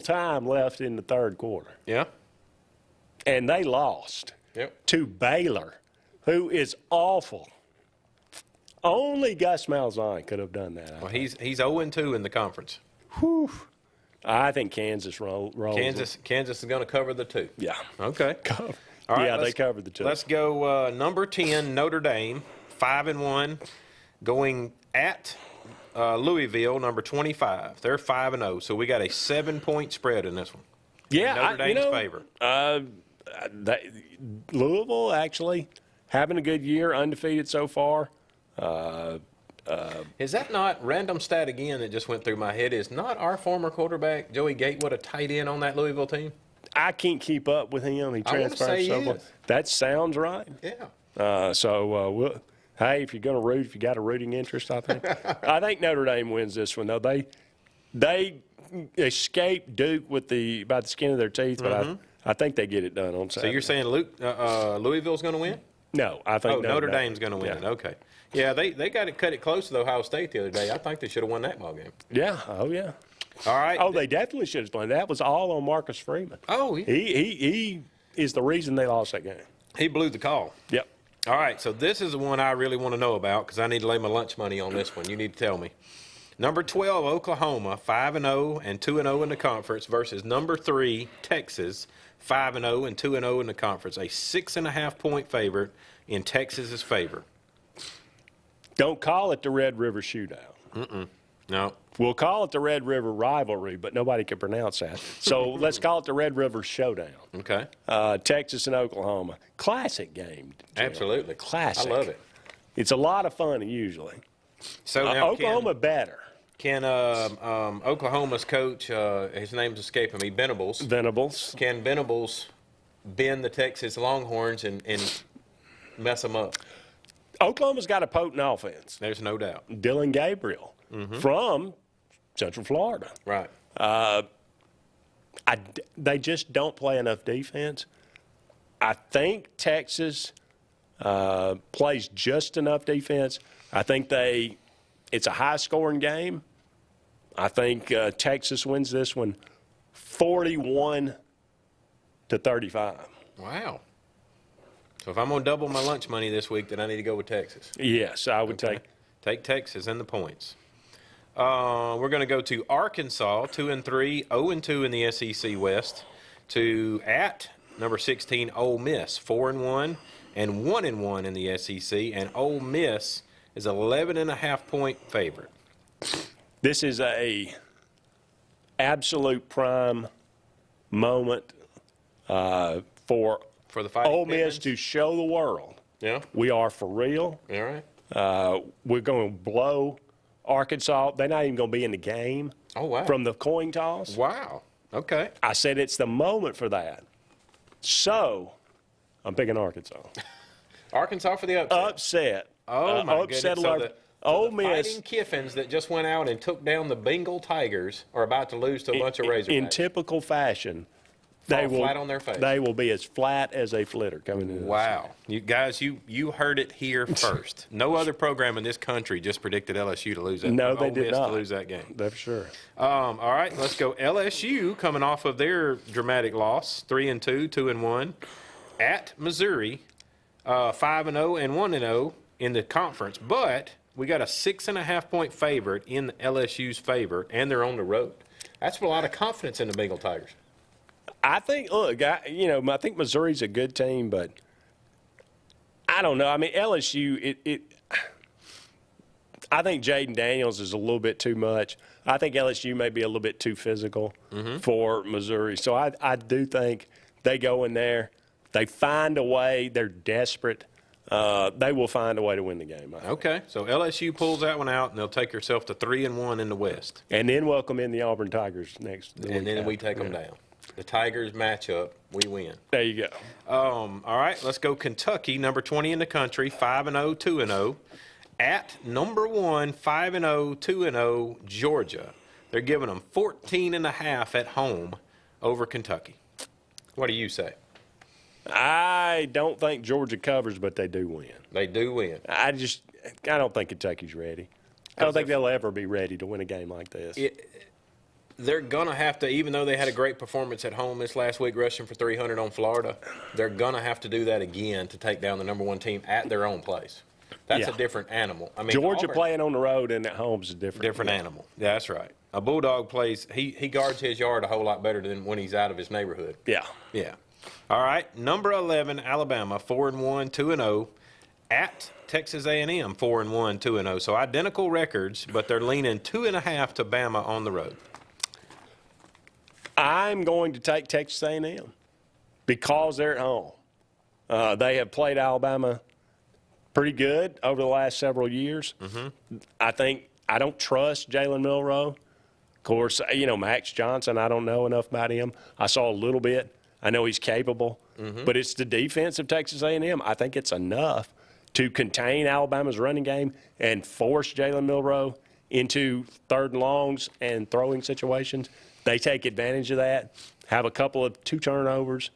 time left in the third quarter. Yeah. And they lost to Baylor, who is awful. Only Gus Malzahn could have done that. Well, he's 0-2 in the conference. Whew. I think Kansas rolls. Kansas is going to cover the 2. Yeah. Okay. All right, they covered the 2. Let's go number 10, Notre Dame, 5-1, going at Louisville, number 25. They're 5-0, so we got a 7-point spread in this one. Yeah, Notre Dame's favor. Louisville actually having a good year, undefeated so far. Is that not random stat again that just went through my head? Is not our former quarterback Joey Gatewood a tight end on that Louisville team? I can't keep up with him. He transferred so much. That sounds right. Yeah. Hey, if you're going to root, if you got a rooting interest, I think Notre Dame wins this one. Though they escaped Duke by the skin of their teeth, but I think they get it done on Saturday. So you're saying Louisville's going to win? No, I think Notre Dame's going to win it. Okay. Yeah, they got it cut it close to Ohio State the other day. I think they should have won that ball game. Yeah. Oh yeah. All right. Oh, they definitely should have won. That was all on Marcus Freeman. Oh, yeah. He is the reason they lost that game. He blew the call. Yep. All right, so this is the one I really want to know about because I need to lay my lunch money on this one. You need to tell me. Number 12, Oklahoma, 5-0 and 2-0 in the conference versus number 3, Texas, 5-0 and 2-0 in the conference. A 6.5-point favorite in Texas's favor. Don't call it the Red River Shootout. No. We'll call it the Red River Rivalry, but nobody can pronounce that. So let's call it the Red River Showdown. Okay. Texas and Oklahoma. Classic game. Jim. Absolutely. Classic. I love it. It's a lot of fun usually. So now Oklahoma better. Can Oklahoma's coach, his name's escaping me, Venables. Can Venables bend the Texas Longhorns and mess them up? Oklahoma's got a potent offense. There's no doubt. Dylan Gabriel from Central Florida. Right. They just don't play enough defense. I think Texas plays just enough defense. I think it's a high-scoring game. I think Texas wins this one 41-35. Wow. So if I'm going to double my lunch money this week, then I need to go with Texas. Yes, I would take Texas and the points. We're going to go to Arkansas, 2-3, 0-2 in the SEC West, to at number 16 Ole Miss, 4-1 and 1-1 in the SEC, and Ole Miss is 11.5-point favorite. This is a absolute prime moment for the Fighting Ole Miss Pittmans to show the world. Yeah. We are for real. All right. We're going to blow Arkansas. They're not even going to be in the game. Oh, wow. From the coin toss. Wow. Okay. I said it's the moment for that. So, I'm picking Arkansas. Arkansas for the upset. Upset. Oh, my upset goodness. alert. Ole Miss. Fighting Kiffins that just went out and took down the Bengal Tigers are about to lose to a bunch of Razorbacks. In typical fashion, Fall flat on their face. They will be as flat as a flitter coming in. Wow. You guys, you heard it here first. No other program in this country just predicted LSU to lose that game. No, they did not. To lose that game. That's for sure. All right, let's go. LSU coming off of their dramatic loss, 3-2, 2-1, at Missouri, 5-0 and 1-0 in the conference. But we got a 6.5-point favorite in LSU's favor, and they're on the road. That's a lot of confidence in the Bengal Tigers. I think, look, I think Missouri's a good team, but I don't know. I mean, LSU, I think Jaden Daniels is a little bit too much. I think LSU may be a little bit too physical for Missouri. So I do think they go in there. They find a way. They're desperate. They will find a way to win the game. Okay, so LSU pulls that one out, and they'll take yourself to 3-1 in the West. And then welcome in the Auburn Tigers next. And then we take them down. The Tigers match up, we win. There you go. All right, let's go Kentucky, number 20 in the country, 5-0, 2-0. At number 1, 5-0, 2-0, Georgia. They're giving them 14.5 at home over Kentucky. What do you say? I don't think Georgia covers, but they do win. They do win. I don't think Kentucky's ready. I don't think they'll ever be ready to win a game like this. They're going to have to, even though they had a great performance at home this last week, rushing for 300 on Florida, they're going to have to do that again to take down the number 1 team at their own place. That's a different animal. I mean, Georgia Auburn, playing on the road and at home is a different animal. Yeah, that's right. A Bulldog plays, he guards his yard a whole lot better than when he's out of his neighborhood. Yeah. Yeah. All right, number 11, Alabama, 4-1, 2-0. At Texas A&M, 4-1, 2-0. So identical records, but they're leaning 2.5 to Bama on the road. I'm going to take Texas A&M because they're at home. They have played Alabama pretty good over the last several years. I don't trust Jalen Milroe. Of course, Max Johnson, I don't know enough about him. I saw a little bit. I know he's capable. But it's the defense of Texas A&M. I think it's enough to contain Alabama's running game and force Jalen Milroe into third and longs and throwing situations. They take advantage of that, have a couple of 2 turnovers,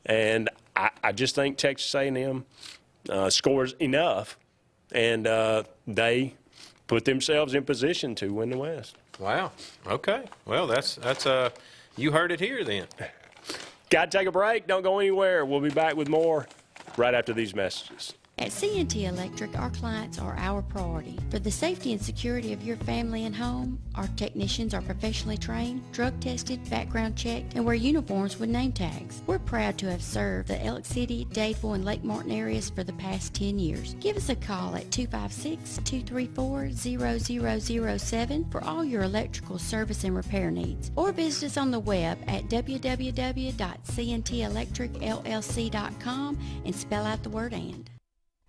and I just think Texas A&M scores enough, and they put themselves in position to win the West. Wow. Okay. Well, that's you heard it here then. Got to take a break. Don't go anywhere. We'll be back with more right after these messages. At C&T Electric, our clients are our priority. For the safety and security of your family and home, our technicians are professionally trained, drug-tested, background checked, and wear uniforms with name tags. We're proud to have served the Elk City, Dadeville, and Lake Martin areas for the past 10 years. Give us a call at 256-234-0007 for all your electrical service and repair needs, or visit us on the web at www.cntelectricllc.com and spell out the word "and."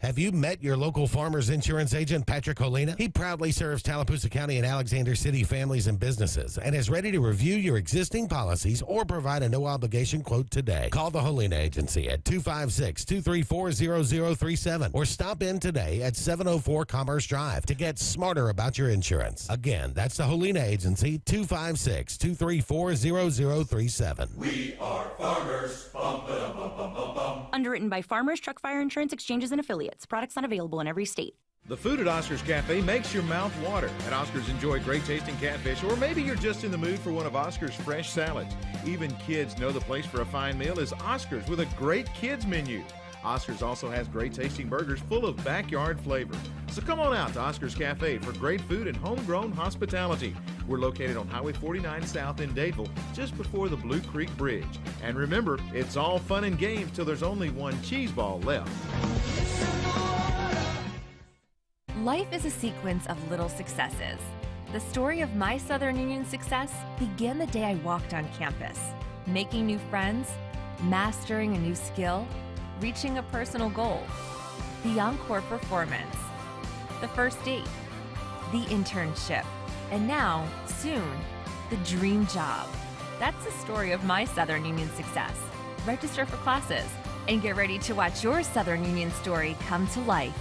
Have you met your local Farmers Insurance agent, Patrick Holina? He proudly serves Tallapoosa County and Alexander City families and businesses and is ready to review your existing policies or provide a no-obligation quote today. Call the Holina Agency at 256-234-0037 or stop in today at 704 Commerce Drive to get smarter about your insurance. Again, that's the Holina Agency, 256-234-0037. We are farmers. Bum, ba-dum, bum, bum, bum, bum. Underwritten by Farmers Truck Fire Insurance Exchanges and Affiliates. Products not available in every state. The food at Oscar's Cafe makes your mouth water. At Oscar's, enjoy great tasting catfish, or maybe you're just in the mood for one of Oscar's fresh salads. Even kids know the place for a fine meal is Oscar's with a great kids menu. Oscar's also has great tasting burgers full of backyard flavor. So come on out to Oscar's Cafe for great food and homegrown hospitality. We're located on Highway 49 South in Dadeville, just before the Blue Creek Bridge. And remember, it's all fun and games till there's only one cheese ball left. Life is a sequence of little successes. The story of my Southern Union success began the day I walked on campus, making new friends, mastering a new skill, reaching a personal goal, the encore performance, the first date, the internship, and now, soon, the dream job. That's the story of my Southern Union success. Register for classes and get ready to watch your Southern Union story come to life.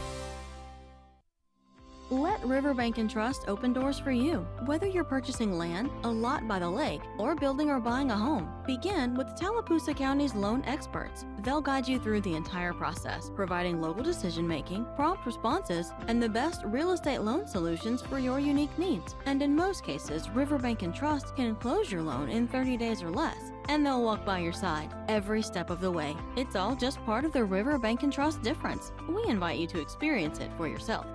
Let Riverbank and Trust open doors for you. Whether you're purchasing land, a lot by the lake, or building or buying a home, begin with Tallapoosa County's loan experts. They'll guide you through the entire process, providing local decision-making, prompt responses, and the best real estate loan solutions for your unique needs. And in most cases, Riverbank and Trust can close your loan in 30 days or less, and they'll walk by your side every step of the way. It's all just part of the Riverbank and Trust difference. We invite you to experience it for yourself.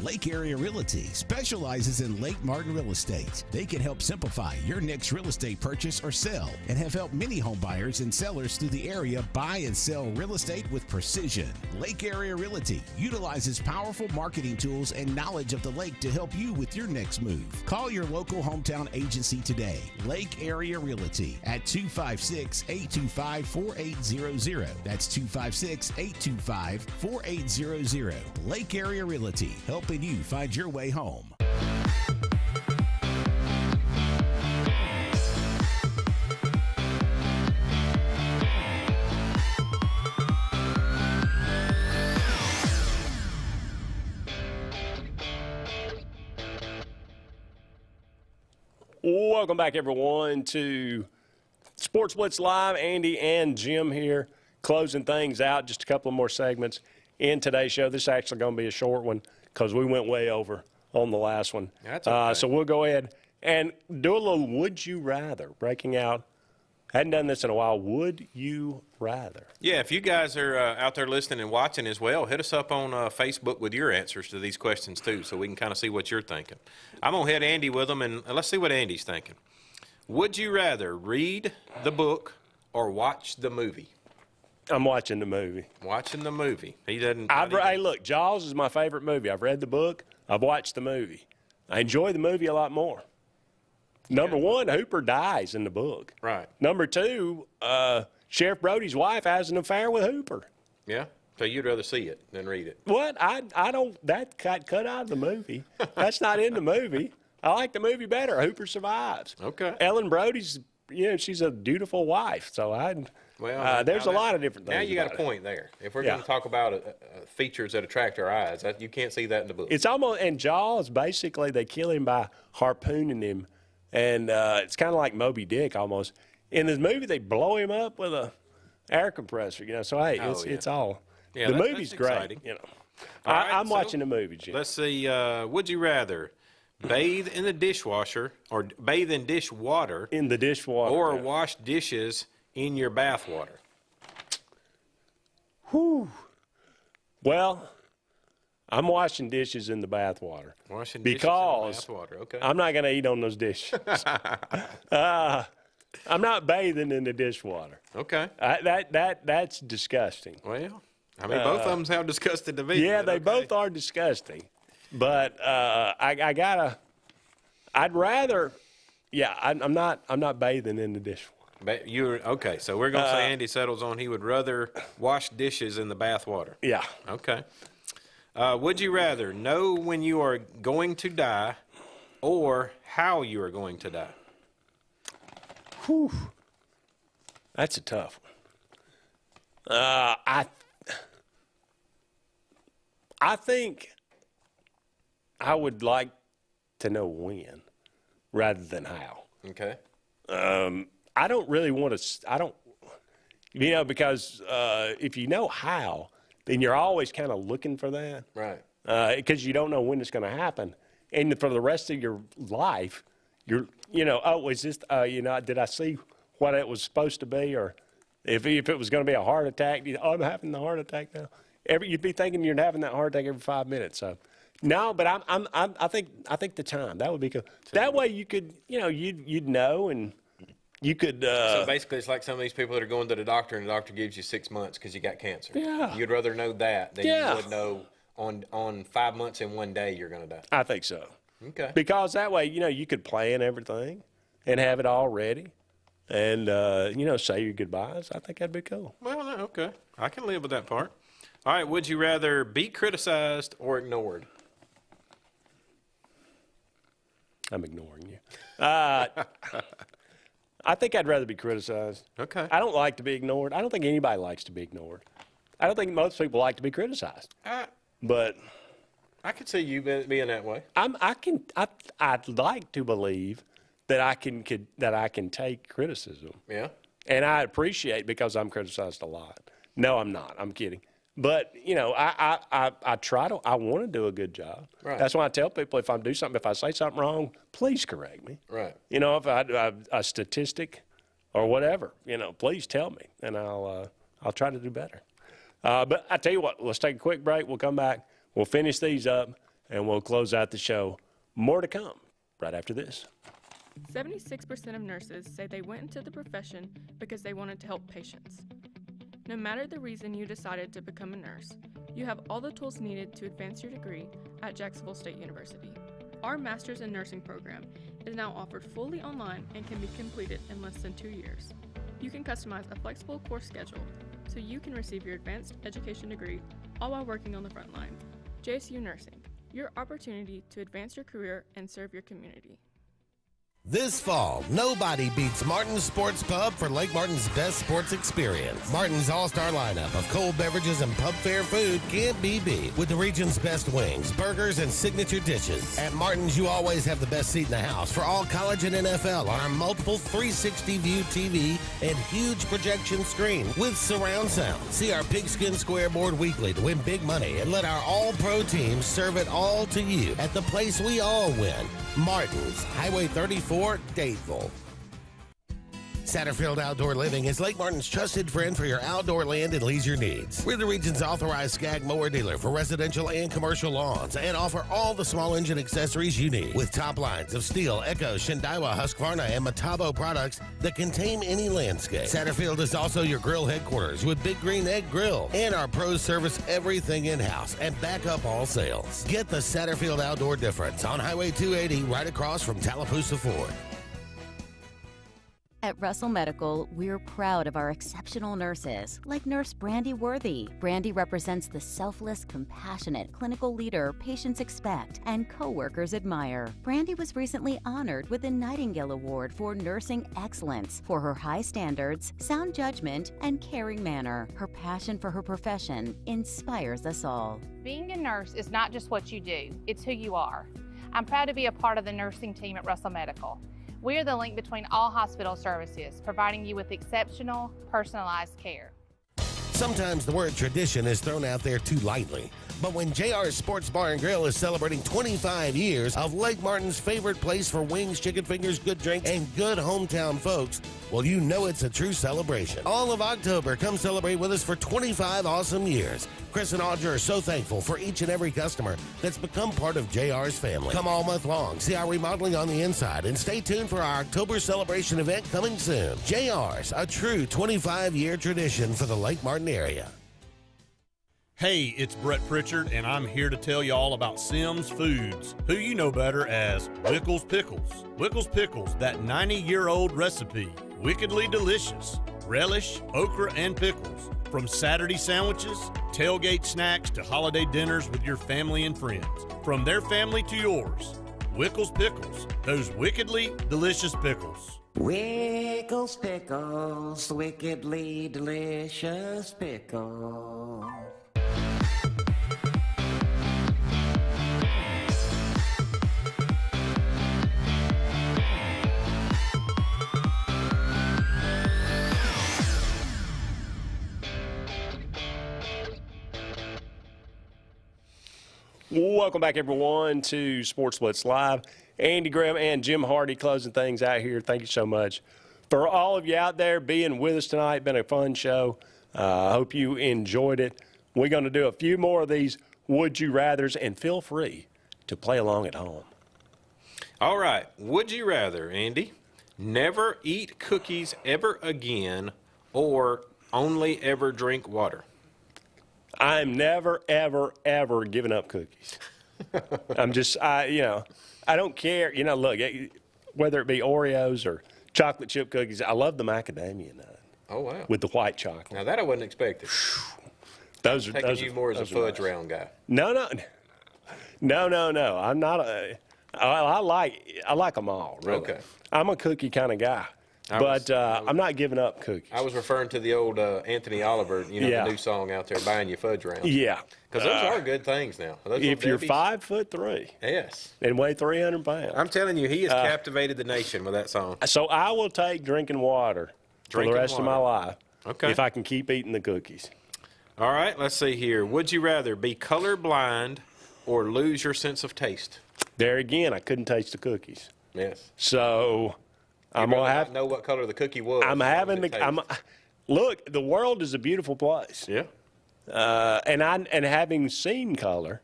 Lake Area Realty specializes in Lake Martin real estate. They can help simplify your next real estate purchase or sell and have helped many home buyers and sellers through the area buy and sell real estate with precision. Lake Area Realty utilizes powerful marketing tools and knowledge of the lake to help you with your next move. Call your local hometown agency today, Lake Area Realty, at 256-825-4800. That's 256-825-4800. Lake Area Realty, helping you find your way home. Welcome back, everyone, to Sports Blitz Live. Andy and Jim here, closing things out. Just a couple of more segments in today's show. This is actually going to be a short one because we went way over on the last one. That's okay. So we'll go ahead and do a little Would You Rather, breaking out. Hadn't done this in a while. Would you rather? Yeah, if you guys are out there listening and watching as well, hit us up on Facebook with your answers to these questions too, so we can kind of see what you're thinking. I'm going to hit Andy with them, and let's see what Andy's thinking. Would you rather read the book or watch the movie? I'm watching the movie. Watching the movie. He doesn't. Hey, look, Jaws is my favorite movie. I've read the book. I've watched the movie. I enjoy the movie a lot more. Number one, Hooper dies in the book. Right. Number two, Sheriff Brody's wife has an affair with Hooper. Yeah. So you'd rather see it than read it? What? I don't. That got cut out of the movie. That's not in the movie. I like the movie better. Hooper survives. Okay. Ellen Brody's, she's a dutiful wife. So there's a lot of different things. Now you got a point there. If we're going to talk about features that attract our eyes, you can't see that in the book. It's almost, and Jaws, basically, they kill him by harpooning him. And it's kind of like Moby Dick almost. In this movie, they blow him up with a air compressor. So, hey, it's all. Yeah, the movie's great. Exciting. I'm watching the movie, Jim. Let's see. Would you rather bathe in the dishwasher or bathe in dishwater? In the dishwater. Or wash dishes in your bath water? Whew. Well, I'm washing dishes in the bath water. Washing dishes in the bath water, okay. I'm not going to eat on those dishes. I'm not bathing in the dishwater. Okay. That's disgusting. Well, I mean, both of them sound disgusting to me. Yeah, they both are disgusting. But I'd rather, I'm not bathing in the dishwater. But okay, so we're going to say Andy settles on he would rather wash dishes in the bath water. Yeah. Okay. Would you rather know when you are going to die or how you are going to die? Whew. That's a tough one. I think I would like to know when rather than how. Okay. I don't really want to, because if you know how, then you're always kind of looking for that. Right. Because you don't know when it's going to happen. And for the rest of your life, is this, did I see what it was supposed to be? Or if it was going to be a heart attack, I'm having the heart attack now. You'd be thinking you're having that heart attack every 5 minutes. So, no, but I think the time, that would be good. That way you could, you'd know and you could. So basically it's like some of these people that are going to the doctor and the doctor gives you 6 months because you got cancer. Yeah. You'd rather know that than you would know on 5 months and 1 day you're going to die. I think so. Okay. Because that way, you could plan everything and have it all ready and, say your goodbyes. I think that'd be cool. Well, okay. I can live with that part. All right. Would you rather be criticized or ignored? I'm ignoring you. I think I'd rather be criticized. Okay. I don't like to be ignored. I don't think anybody likes to be ignored. I don't think most people like to be criticized. But I could see you being that way. I'd like to believe that I can take criticism. Yeah. And I appreciate because I'm criticized a lot. No, I'm not. I'm kidding. But I want to do a good job. Right. That's why I tell people if I say something wrong, please correct me. Right. If I a statistic or whatever, please tell me, and I'll try to do better. But I tell you what, let's take a quick break. We'll come back. We'll finish these up, and we'll close out the show. More to come right after this. 76% of nurses say they went into the profession because they wanted to help patients. No matter the reason you decided to become a nurse, you have all the tools needed to advance your degree at Jacksonville State University. Our Master's in Nursing program is now offered fully online and can be completed in less than 2 years. You can customize a flexible course schedule so you can receive your advanced education degree all while working on the front line. JSU Nursing, your opportunity to advance your career and serve your community. This fall, nobody beats Martin's Sports Pub for Lake Martin's best sports experience. Martin's all-star lineup of cold beverages and pub fare food can't be beat with the region's best wings, burgers, and signature dishes. At Martin's, you always have the best seat in the house for all college and NFL on our multiple 360-view TV and huge projection screen with surround sound. See our pigskin scoreboard weekly to win big money and let our all-pro teams serve it all to you at the place we all win. Martin's, Highway 34, Dadeville. Satterfield Outdoor Living is Lake Martin's trusted friend for your outdoor land and leisure needs. We're the region's authorized Skag mower dealer for residential and commercial lawns and offer all the small engine accessories you need with top lines of Steel, Echo, Shindaiwa, Husqvarna, and Metabo products that can tame any landscape. Satterfield is also your grill headquarters with Big Green Egg Grill, and our pros service everything in-house and back up all sales. Get the Satterfield Outdoor difference on Highway 280 right across from Tallapoosa Ford. At Russell Medical, we're proud of our exceptional nurses, like Nurse Brandy Worthy. Brandy represents the selfless, compassionate clinical leader patients expect and coworkers admire. Brandy was recently honored with the Nightingale Award for Nursing Excellence for her high standards, sound judgment, and caring manner. Her passion for her profession inspires us all. Being a nurse is not just what you do, it's who you are. I'm proud to be a part of the nursing team at Russell Medical. We are the link between all hospital services, providing you with exceptional, personalized care. Sometimes the word tradition is thrown out there too lightly. But when JR's Sports Bar and Grill is celebrating 25 years of Lake Martin's favorite place for wings, chicken fingers, good drinks, and good hometown folks, well, you know it's a true celebration. All of October, come celebrate with us for 25 awesome years. Chris and Audra are so thankful for each and every customer that's become part of JR's family. Come all month long, see our remodeling on the inside, and stay tuned for our October celebration event coming soon. JR's, a true 25-year tradition for the Lake Martin area. Hey, it's Brett Pritchard, and I'm here to tell you all about Sims Foods, who you know better as Wickles Pickles. Wickles Pickles, that 90-year-old recipe. wickedly delicious. Relish, okra, and pickles. From Saturday sandwiches, tailgate snacks, to holiday dinners with your family and friends. From their family to yours. Wickles Pickles, those wickedly delicious pickles. Wickles Pickles, wickedly delicious pickles. Welcome back, everyone, to Sports Blitz Live. Andy Graham and Jim Hardy closing things out here. Thank you so much for all of you out there being with us tonight. Been a fun show. I hope you enjoyed it. We're going to do a few more of these Would You Rathers, and feel free to play along at home. All right. Would you rather, Andy, never eat cookies ever again or only ever drink water? I'm never, ever, ever giving up cookies. I don't care. Look, whether it be Oreos or chocolate chip cookies, I love the macadamia nut. Oh, wow. With the white chocolate. Now, that I wasn't expecting. Those are taking you more as a fudge round guy. No. I'm not I like them all, really. Okay. I'm a cookie kind of guy. I'm not giving up cookies. I was referring to the old Anthony Oliver, the new song out there, buying you fudge rounds. Yeah. Because those are good things now. Those if you're Debbie's, 5'3", yes, and weigh 300 pounds. I'm telling you, he has captivated the nation with that song. So I will take drinking water for the rest of my life. Okay. If I can keep eating the cookies. All right, let's see here. Would you rather be colorblind or lose your sense of taste? There again, I couldn't taste the cookies. Yes. So I'm gonna have to know what color the cookie was. Look, the world is a beautiful place. Yeah. And having seen color,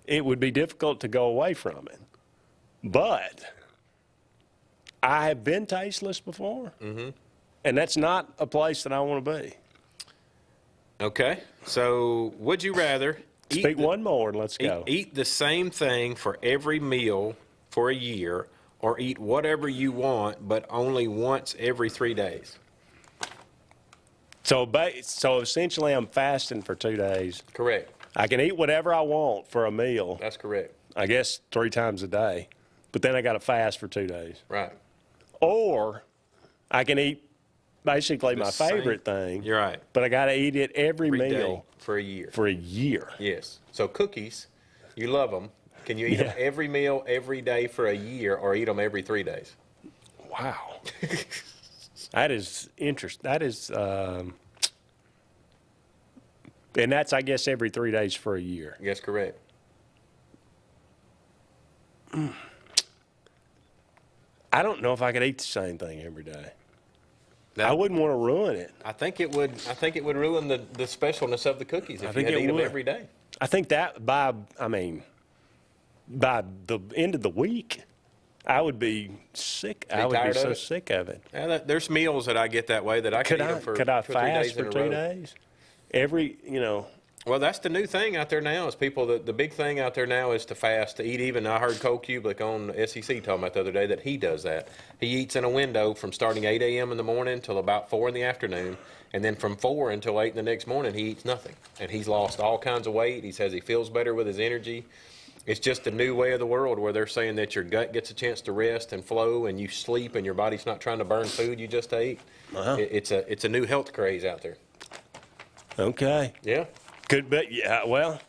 it would be difficult to go away from it. But I have been tasteless before, and that's not a place that I want to be. Okay. So would you rather speak one more and let's go. Eat the same thing for every meal for a year, or eat whatever you want, but only once every 3 days? So essentially, I'm fasting for 2 days. Correct. I can eat whatever I want for a meal. That's correct. I guess 3 times a day, but then I got to fast for 2 days. Right. Or I can eat basically my favorite thing. You're right. But I got to eat it every meal day for a year. For a year. Yes. So cookies, you love them. Can you eat them every meal, every day for a year, or eat them every 3 days? Wow. That is interesting. That is, and that's, I guess, every 3 days for a year. Yes, correct. I don't know if I could eat the same thing every day. I wouldn't want to ruin it. I think it would ruin the specialness of the cookies if you had to eat them every day. I think that by the end of the week, I would be sick. I would be so sick of it. Yeah, there's meals that I get that way that I could eat them for 2 or 3 days in a row. Could I fast for 2 days? Well, that's the new thing out there now is people, the big thing out there now is to fast, to eat even. I heard Cole Kubelik on SEC talking about the other day that he does that. He eats in a window from starting 8 a.m. in the morning till about 4 in the afternoon, and then from 4 until 8 in the next morning, he eats nothing. And he's lost all kinds of weight. He says he feels better with his energy. It's just a new way of the world where they're saying that your gut gets a chance to rest and flow, and you sleep, and your body's not trying to burn food you just ate. It's a new health craze out there. Okay. Yeah. Could be. Yeah. Well,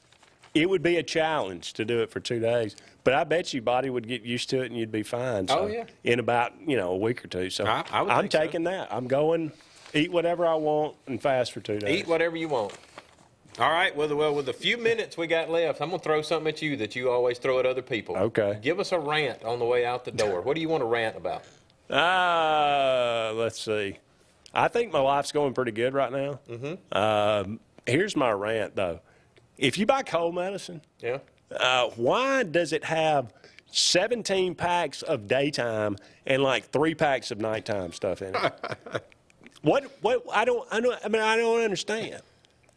it would be a challenge to do it for 2 days, but I bet your body would get used to it and you'd be fine. So in about a week or two. So I'm taking that. I'm going eat whatever I want and fast for 2 days. Eat whatever you want. All right. Well, with the few minutes we got left, I'm going to throw something at you that you always throw at other people. Okay. Give us a rant on the way out the door. What do you want to rant about? Let's see. I think my life's going pretty good right now. Here's my rant, though. If you buy cold medicine, why does it have 17 packs of daytime and like 3 packs of nighttime stuff in it? What? I don't understand.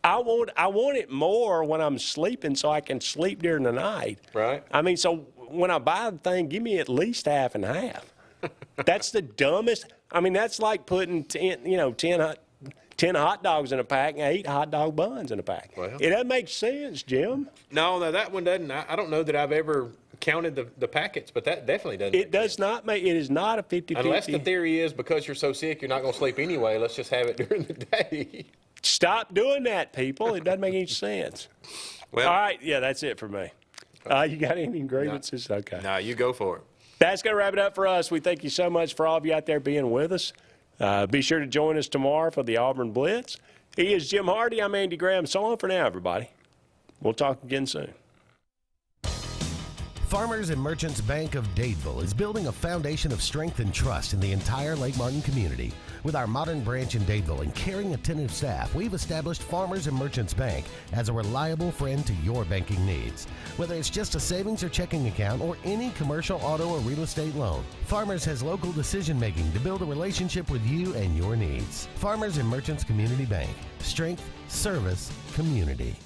I want it more when I'm sleeping so I can sleep during the night. Right. I mean, so when I buy the thing, give me at least half and half. That's the dumbest. I mean, that's like putting 10 hot dogs in a pack and 8 hot dog buns in a pack. Well, it doesn't make sense, Jim. No, that one doesn't. I don't know that I've ever counted the packets, but that definitely doesn't. It does not make. It is not a 50-50. Unless the theory is because you're so sick, you're not going to sleep anyway. Let's just have it during the day. Stop doing that, people. It doesn't make any sense. Well, all right. Yeah, that's it for me. You got any grievances? No. Okay. No, you go for it. That's going to wrap it up for us. We thank you so much for all of you out there being with us. Be sure to join us tomorrow for the Auburn Blitz. He is Jim Hardy. I'm Andy Graham. So long for now, everybody. We'll talk again soon. Farmers and Merchants Bank of Dadeville is building a foundation of strength and trust in the entire Lake Martin community. With our modern branch in Dadeville and caring, attentive staff, we've established Farmers and Merchants Bank as a reliable friend to your banking needs. Whether it's just a savings or checking account or any commercial, auto, or real estate loan, Farmers has local decision-making to build a relationship with you and your needs. Farmers and Merchants Community Bank. Strength, service, community.